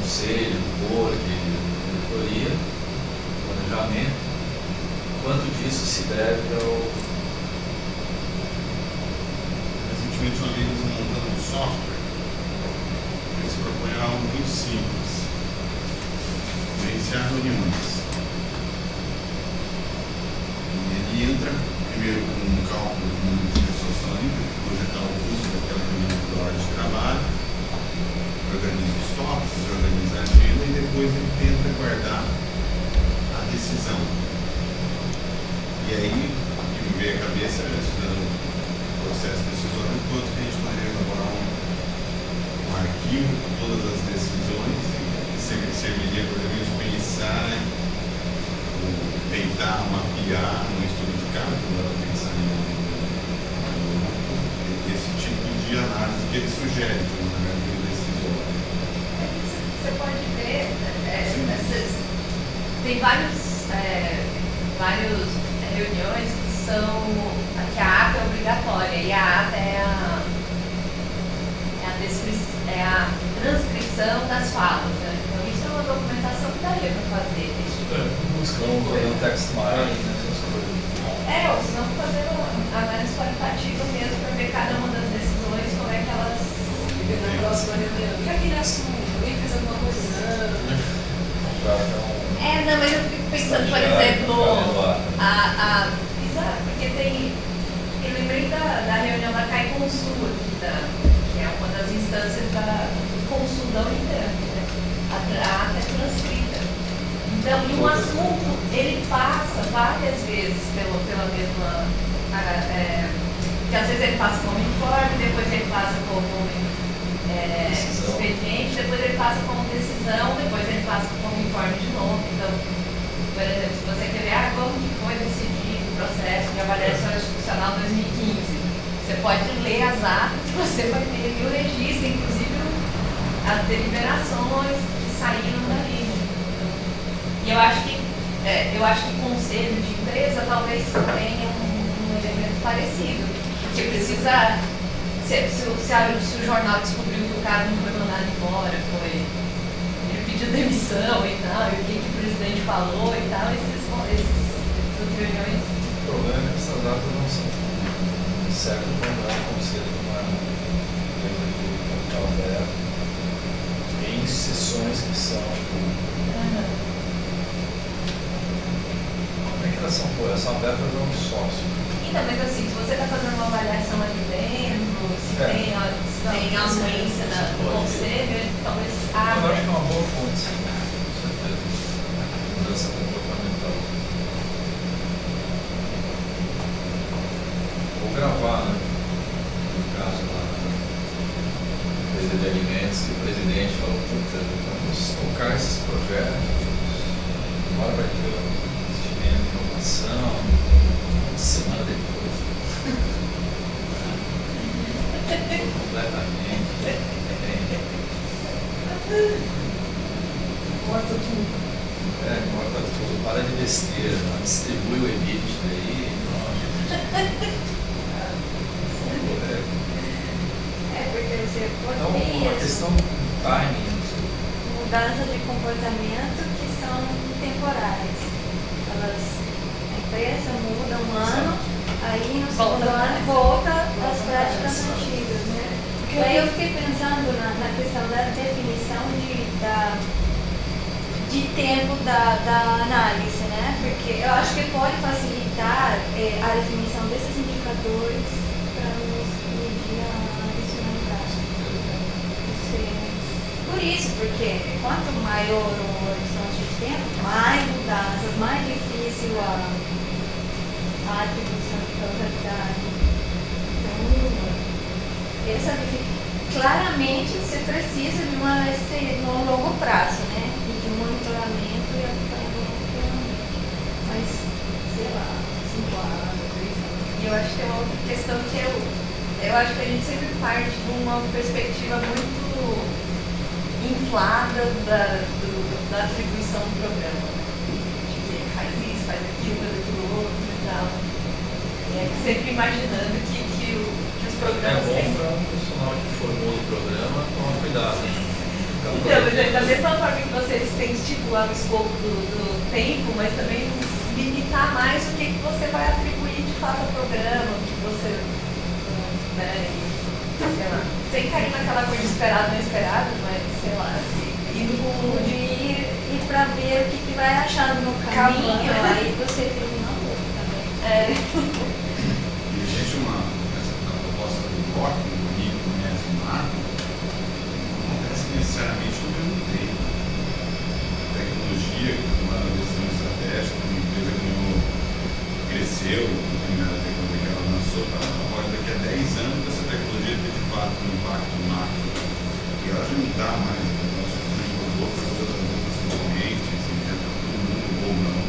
conselho, do board, de diretoria, planejamento, quanto disso se deve ao... Recentemente uma vez montando um software, eles propõem algo muito simples: gerenciar reuniões. E ele entra primeiro com um cálculo do número de pessoas que estão ali, projetar o custo daquela reunião por hora de trabalho, organiza os tópicos, organiza a agenda e depois ele tenta guardar a decisão. E aí, o que me veio à cabeça era estudando o processo decisório todo, que a gente poderia elaborar um arquivo com todas as decisões e serviria, por exemplo, de pensar, tentar mapear um estudo de cálculo, pensar esse tipo de análise que ele sugere para um arquivo decisório. Você pode ver, tem vários reuniões que a ata é obrigatória e a ata é a transcrição das falas, né? Então isso é uma documentação que daria para fazer. Vamos fazer um text mining, essas coisas. Ou se não fazer uma análise qualitativa mesmo para ver cada uma das decisões, como é que elas... Na próxima reunião. E aquele assunto? Alguém fez alguma coisa? Não. Não, mas eu fico pensando, por exemplo, exato, porque tem... Eu lembrei da reunião da CAIConsul aqui, que é uma das instâncias do Consul da Unicamp, né? A ata é transcrita. Então, e um assunto, ele passa várias vezes pela mesma... que às vezes ele passa como informe, depois ele passa como expediente, depois ele passa como decisão, depois ele passa como informe de novo. Então, por exemplo, se você quer ver como que foi decidido o processo de avaliação institucional 2015, você pode ler as atas e você vai ter ali o registro, inclusive as deliberações que saíram dali. E eu acho que conselho de empresa talvez tenha um elemento parecido, porque precisa, se o jornal descobriu que o cara não foi mandado embora, ele pediu demissão e tal, e o que o presidente falou e tal, essas reuniões. O problema é que essas datas não são certas quando é um conselho de uma empresa de capital aberto, em sessões que são... Elas são abertas a um sócio. Então, mas assim, se você está fazendo uma avaliação ali dentro, se tem a anuência do conselho, talvez Eu acho que é uma boa fonte, sim, com certeza. Mudança comportamental. Vou gravar, né? No caso lá na empresa de alimentos, que o presidente falou, puta, vamos tocar esses projetos, agora vai ter informação, semana depois. Completamente. Corta tudo. Corta tudo, para de besteira, não distribui o EBITDA aí, porque você pode então, ter a questão do timing. mudança de comportamento que são temporárias. A empresa muda um ano, aí no segundo ano volta às práticas antigas, né? E aí eu fiquei pensando na questão da definição de tempo da análise, né? Porque eu acho que pode facilitar a definição desses indicadores para nos medir a adicionalidade. Por isso, porque quanto maior o horizonte de tempo, mais mudanças, mais difícil a atribuição de causalidade. Então, claramente você precisa de um longo prazo, né? E de monitoramento e acompanhamento. Mas, sei lá, 5 anos, 3 anos. E eu acho que tem uma outra questão que eu acho que a gente sempre parte de uma perspectiva muito inflada da atribuição do programa. De que faz isso, faz aquilo, faz aquilo outro e tal. Sempre imaginando que os programas É bom para um profissional que formou o programa tomar cuidado. O Então, mas da mesma forma que vocês têm que estipular o escopo do tempo, mas também limitar mais o que você vai atribuir de fato ao programa, o que você, né, sei lá, sem cair naquela coisa de esperado, não esperado, mas sei lá, assim, indo com De ir pra ver o que vai achar no caminho, aí você termina um pouco também. E a gente, essa proposta do bloco, do micro, médio e macro, não acontece necessariamente no mesmo tempo. A tecnologia, que tomou uma decisão estratégica, uma empresa cresceu, determinada tecnologia que ela lançou, agora daqui a 10 anos essa tecnologia tem de fato um impacto macro. E ela já não dá mais, ela já jogou para outras concorrentes, já está todo mundo ou não.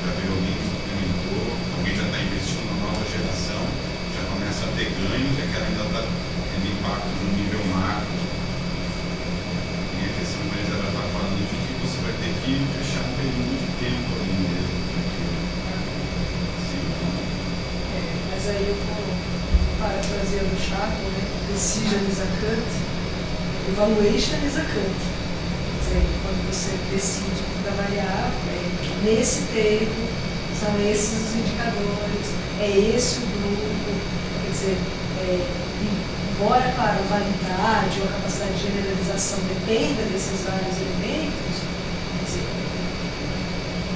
Já veio alguém que implementou, alguém já está investindo na nova geração, já começa a ter ganhos, e aquela ainda está tendo impacto no nível macro. E a questão mais ela está falando de que você vai ter que fechar um período de tempo ali mesmo. Mas aí eu vou parafraseando o Chaco, né? Decision is a cut, evaluation is a cut. Quer dizer, quando você decide avaliar, nesse tempo, são esses os indicadores, é esse o grupo. Quer dizer, embora, claro, a validade ou a capacidade de generalização dependa desses vários elementos, quer dizer,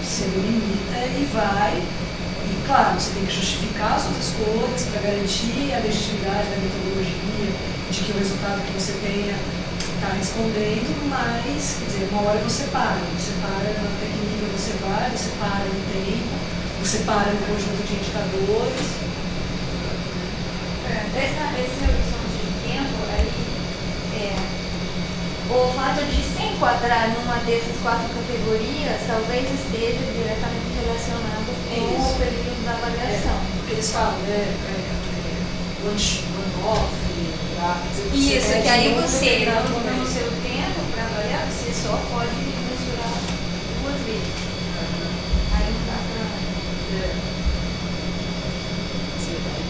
você limita e vai. E, claro, você tem que justificar suas escolhas para garantir a legitimidade da metodologia, de que o resultado que você tenha está respondendo, mas, quer dizer, uma hora você para até que nível você vai, você para no tempo, você para no conjunto de indicadores. Esse horizonte de tempo, aí, o fato de se enquadrar numa dessas 4 categorias talvez esteja diretamente relacionado com o período da avaliação. Porque eles falam, né, one-off, Isso, que aí você, no seu tempo para avaliar, você só pode mensurar 2 vezes. Aí não dá para...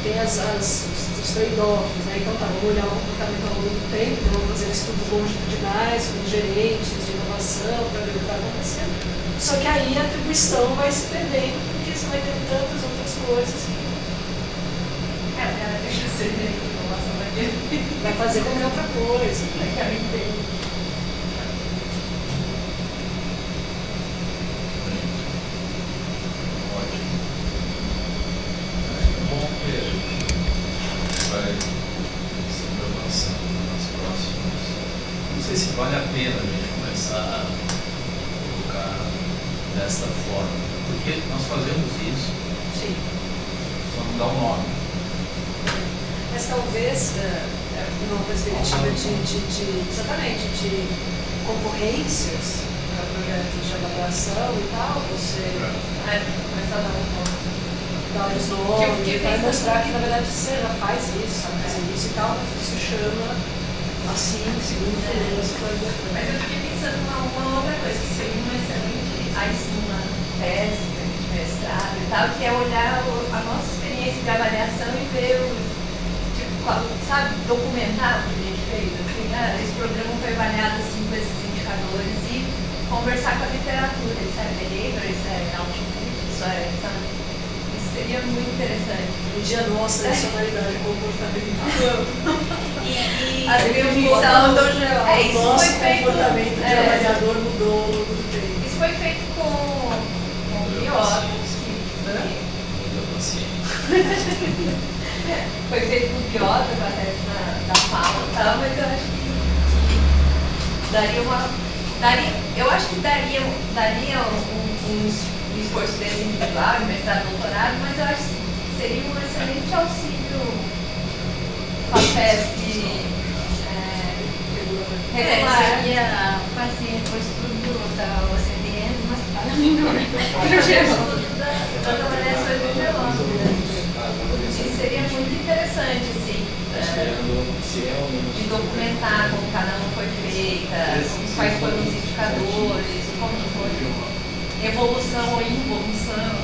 Tem os trade-offs, né? Então tá, vamos olhar o comportamento ao longo do tempo, então vamos fazer estudos longitudinais com gerentes de inovação para ver o que está acontecendo. Só que aí a atribuição vai se perdendo, porque você vai ter tantas outras coisas que o cara deixa de ser inovação daquele. vai fazer qualquer outra coisa. Né, que eu entendo. Ótimo. Acho que é bom que a gente vai sempre avançando nas próximas. Não sei se vale a pena a gente começar a colocar desta forma. Porque nós fazemos isso, Sim. só não dá o nome. Mas talvez, numa perspectiva exatamente, de concorrências para projetos de avaliação e tal, você Começar a dar um nome. dar os Que eu nomes, fiquei vai pensando. mostrar que na verdade você já faz isso, sabe fazer isso e tal, mas isso chama assim, segundo você faz Mas eu fiquei pensando uma outra coisa, que seria uma excelente uma tese de mestrado e tal, que é olhar a nossa experiência de avaliação e ver sabe, documentar o que a gente fez, assim, esse programa foi avaliado assim com esses indicadores e conversar com a literatura, isso é behavior, isso é output, isso é, sabe, isso seria muito interessante. um dia nossa nacionalidade comportamental. E A definição do geral. Isso Nosso foi feito, comportamento de avaliador mudou ao longo do tempo. Isso foi feito com biólogos Modelo paciente. foi feito com biólogo através da fala e tal, mas eu acho que daria um esforço desse individual, de mestrado, doutorado, mas eu acho que seria um excelente auxílio FAPESP regular. Seria paciente com estudo da OCDE, mas para menor. Da avaliação de gelómetro. Isso seria muito interessante, assim, de documentar como cada um foi feita, quais foram os indicadores, como foi evolução ou involução.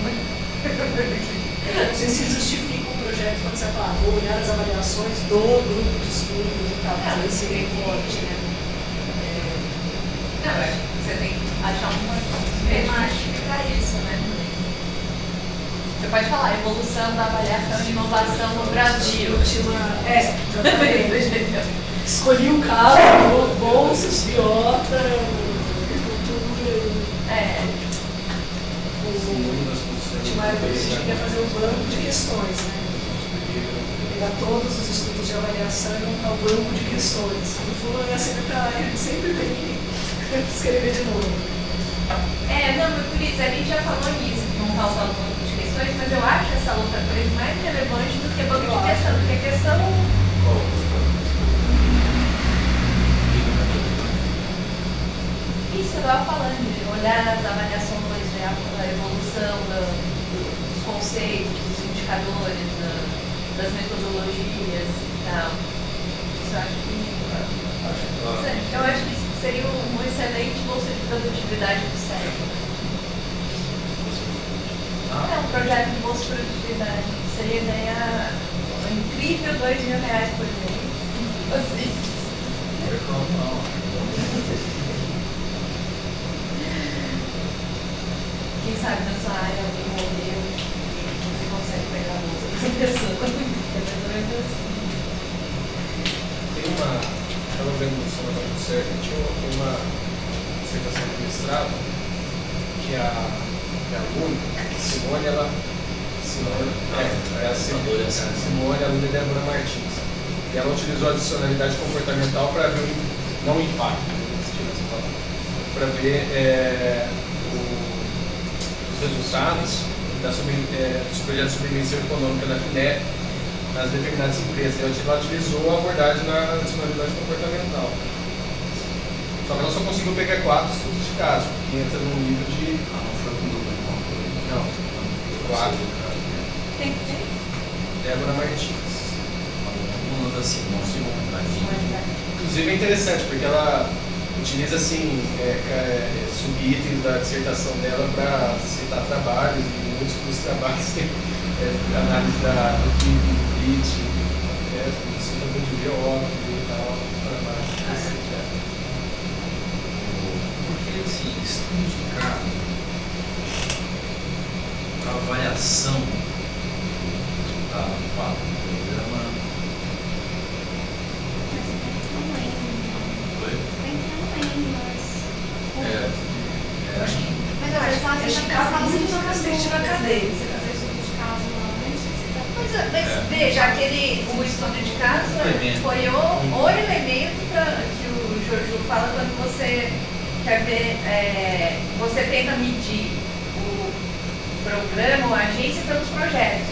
Não sei se justifica o projeto quando você fala, vou olhar as avaliações do grupo de estudos e tal, mas esse recorte, né? Não, você tem que achar uma meio de justificar isso, né? Você pode falar evolução da avaliação e inovação no Brasil. Exatamente. Escolhi o carro, bolsas, biota, agricultura. Tinha uma época que a gente queria fazer um banco de questões, né? Pegar todos os estudos de avaliação e montar um banco de questões. No fundo, a minha secretária sempre tem que escrever de novo. Não, mas por isso, a gente já falou nisso, de montar o banco de questões, mas eu acho essa outra coisa mais relevante do que banco de questão, porque a questão... Isso eu estava falando, de olhar as avaliações, a evolução dos conceitos, dos indicadores, das metodologias e tal. Isso eu acho que... Eu acho que seria um excelente bolsa de produtividade do cérebro. É um projeto de bolsa de produtividade. Seria ganhar um incrível R$2.000 por mês. Quem sabe na sua área alguém morreu e você consegue pegar a bolsa dessa pessoa. É mais ou menos assim. Tem estava vendo no São Paulo do Certo, tinha uma dissertação de mestrado que a aluna, Simone, Simone, aluna de Débora Martins. E ela utilizou a adicionalidade comportamental para ver, não o impacto, para ver os resultados dos projetos de sobrevivência econômica da FINEP nas determinadas empresas. Ela utilizou a abordagem na adicionalidade comportamental. Só que ela só conseguiu pegar 4 estudos de caso, que entra no nível de... Não, 4. Tem? Débora Martins. Uma da Simone. Inclusive é interessante, porque ela utiliza assim, subitens da dissertação dela para citar trabalhos, e muitos dos trabalhos tem análise do PIB, do PIT, do de biólogo e tal, trabalho. Porque assim, estudo de caso, a avaliação do programa. Mas às vezes A gente cabe muito na perspectiva acadêmica. Mas veja, o estudo de caso foi o elemento que o Jojo fala quando você quer ver, você tenta medir o programa ou a agência pelos projetos.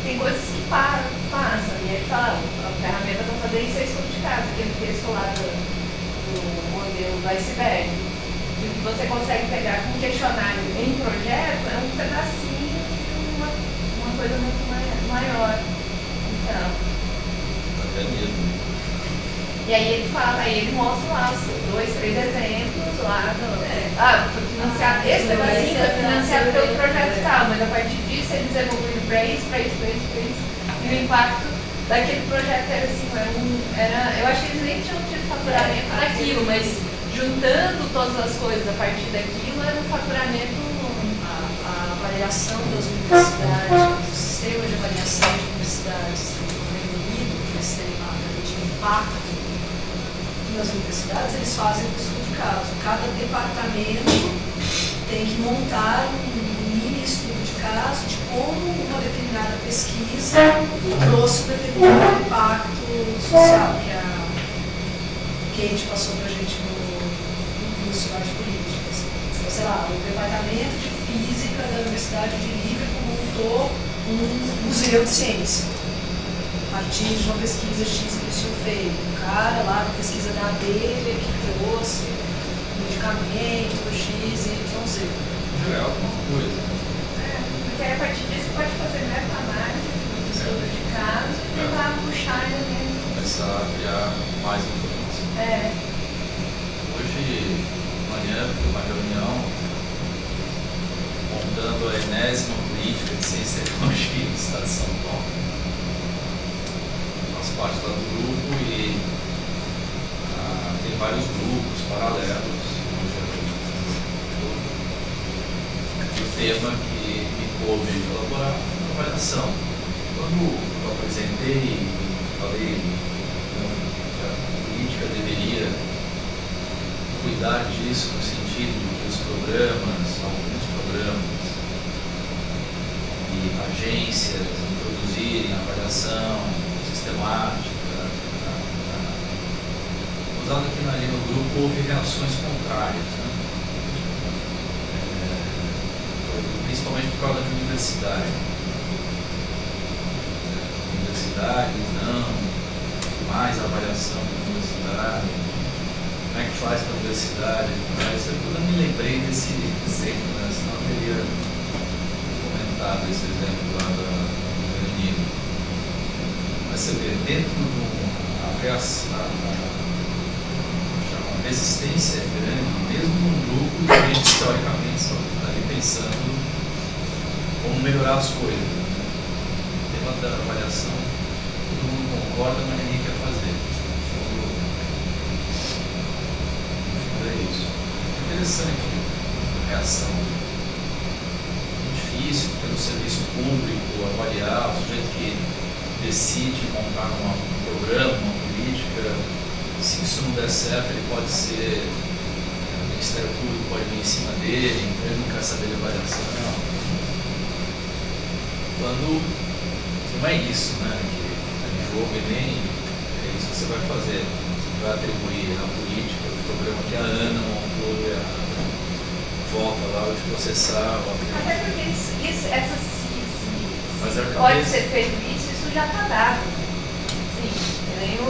Tem coisas que passam, e aí fala, a ferramenta para fazer isso é estudo de caso, aquele texto lá do modelo do iceberg. E o que você consegue pegar com um questionário em projeto é um pedacinho de uma coisa muito maior. Então. Até mesmo. E aí ele fala, aí ele mostra lá os 2, 3 exemplos lá foi financiado, esse pedacinho foi financiado pelo projeto tal, mas a partir disso eles evoluíram para isso. E o impacto daquele projeto era assim, eu acho que eles nem tinham tido faturamento daquilo, mas juntando todas as coisas a partir daquilo era um faturamento. A avaliação das universidades, o sistema de avaliação de universidades do Reino Unido, que é sistema de impacto nas universidades, eles fazem o estudo de caso. Cada departamento tem que montar um mini estudo de caso de como uma determinada pesquisa trouxe um determinado impacto social, que a Kate passou para a gente no curso de políticas. Então, sei lá, o departamento de física da Universidade de Liverpool montou um museu de ciência a partir de uma pesquisa X que eles tinham feito. O cara lá, a pesquisa da abelha que trouxe um medicamento X, Y, Z. Já é alguma coisa. Porque aí, a partir disso pode fazer meta-análise do estudo de caso e tentar puxar elementos. Começar a criar mais informação. Hoje, de manhã, foi uma reunião montando a 40ª política de ciência e tecnologia do Estado de São Paulo. Faço parte lá do grupo e tem vários grupos paralelos, onde tema que me coube elaborar a avaliação. Quando eu apresentei e falei que a política deveria cuidar disso no sentido de que os programas, alguns programas e agências introduzirem avaliação sistemática. Usado aqui ali no grupo houve reações contrárias, né? Principalmente por causa da universidade. Universidades, não, mais avaliação da universidade, como é que faz para a universidade, mas eu não me lembrei desse exemplo, né? Senão eu teria comentado esse exemplo lá da menina. Mas você vê, dentro a resistência é grande, mesmo num grupo que a gente teoricamente só está ali pensando como melhorar as coisas. O tema da avaliação, todo mundo concorda, mas ninguém quer fazer. É isso. Interessante a reação. É difícil, porque no serviço público, avaliar o sujeito que decide montar um programa, uma política. Se isso não der certo, ele pode ser, o Ministério Público pode vir em cima dele, então ele não quer saber de avaliação. Quando não é isso, né? Que é jogo e nem é isso que você vai fazer. Você vai atribuir na política o programa que a Ana montou e a volta lá de processar. Até porque Mas pode ser feito isso já está dado. Sim.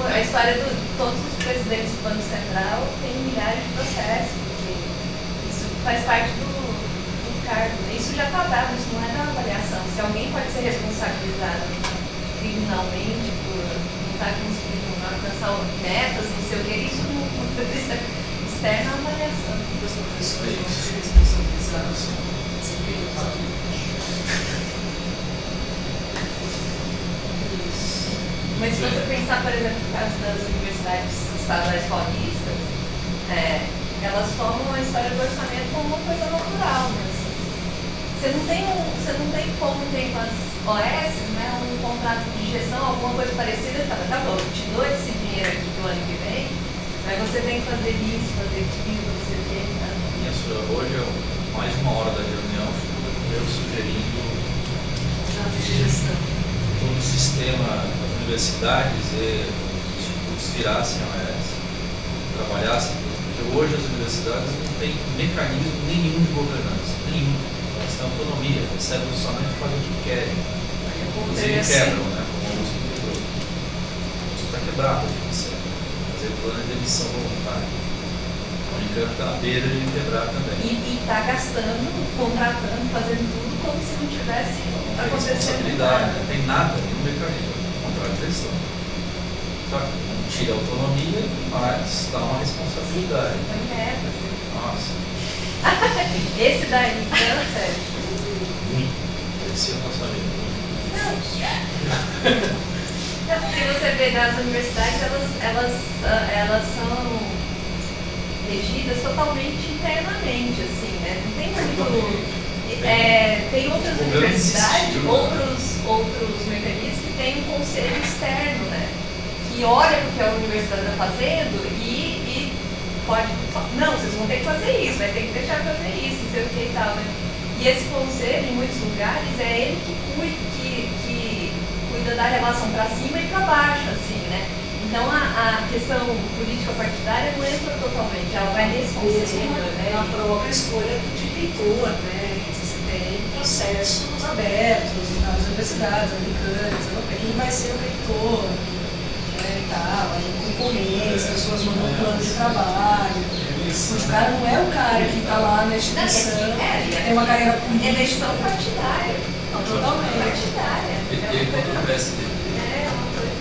A história de todos os presidentes do Banco Central tem milhares de processos, porque isso faz parte do cargo. Isso já está dado, isso não é da avaliação. Se alguém pode ser responsabilizado criminalmente por não estar conseguindo alcançar metas, não sei o que, isso não precisa externa à avaliação. Os professores vão ser responsabilizados. Mas se você pensar, por exemplo, no caso das universidades estaduais paulistas, elas tomam a história do orçamento como uma coisa natural, mas você não tem como ter com as OS, né, um contrato de gestão, alguma coisa parecida, tá bom, eu te dou esse dinheiro aqui do ano que vem, mas você tem que fazer isso, fazer aquilo, não sei o que. Tá? Hoje, mais de uma hora da reunião, eu sugerindo todo o sistema das universidades e os institutos virassem a OS, trabalhassem, porque hoje as universidades não têm mecanismo nenhum de governança, nenhum. Elas têm autonomia, recebem orçamento e fazem o que querem. Inclusive quebram, né? Como a música quebrou. A música está quebrada, fazer plano de demissão voluntária. A Unicamp está à beira de quebrar também. E está gastando, contratando, fazendo tudo como se não tivesse acontecendo nada. Não tem nada, nenhum mecanismo. Contrato de gestão. Só que não tira a autonomia, mas dá uma responsabilidade. Foi meta, assim. Nossa. Esse daí, não, sério. Muito. Esse eu não sabia. Se você vê nas universidades, elas são regidas totalmente internamente, assim, né? Não tem muito. Tem outras universidades, outros mecanismos que tem um conselho externo, né? Que olha para o que a universidade está fazendo e pode. Não, vocês vão ter que fazer isso, vai ter que deixar de fazer isso, não sei o que e tal, né? E esse conselho, em muitos lugares, é ele que cuida da relação para cima e para baixo, assim, né? Então a questão política partidária não entra totalmente, ela vai nesse conselho, né? A própria escolha de reitor, né? Você tem processos abertos nas universidades americanas, quem vai ser o reitor, né, e tal, aí concorrência, as pessoas mandam um plano de trabalho. O cara não é o cara que está lá na instituição, tem uma carreira política. Eleição partidária. Não, totalmente. Partidária. PT contra o PSD. É uma coisa.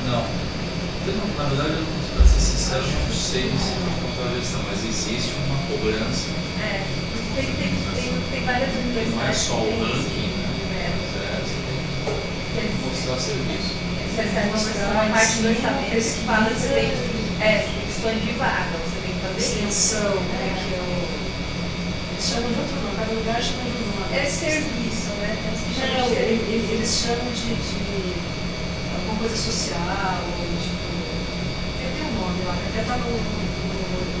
Não. Na verdade, para ser sincero, eu não sei se é contra a gestão, mas existe uma cobrança. Tem várias universidades. Não é só o ranking, né? Você tem que mostrar serviço. Você recebe uma parte do orçamento que fala que você tem que expandir vaga, você tem que fazer isso. extensão, né, que é o... Eles chamam de outro nome, cada lugar chama de um nome. É serviço, né? Tem uns que chamam Não, de serviço. eles chamam de alguma coisa social, ou tipo... Tem um nome lá, que até tá no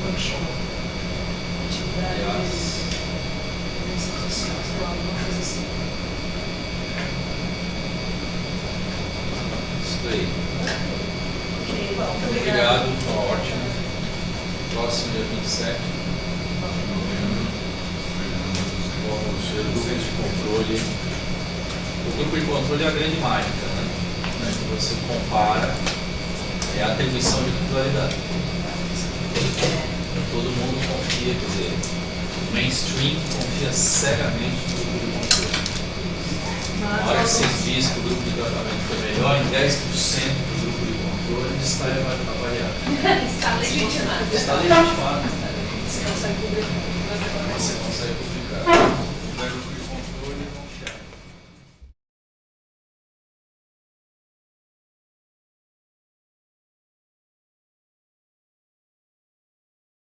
workshop. Atividades... social, sei lá, alguma coisa assim. Isso daí. Ok, bom, muito Obrigado, tá ótimo. Próximo dia 27 de novembro. Vamos ver o grupo de controle. O grupo de controle é a grande mágica, né? Que você compara é a atribuição de titularidade. Todo mundo confia, quer dizer, o mainstream confia cegamente no grupo de controle. Na hora que você diz que o grupo de tratamento foi melhor, em 10% do grupo de controle está avaliado. Está legitimado. Está legitimado. Você consegue publicar. Você consegue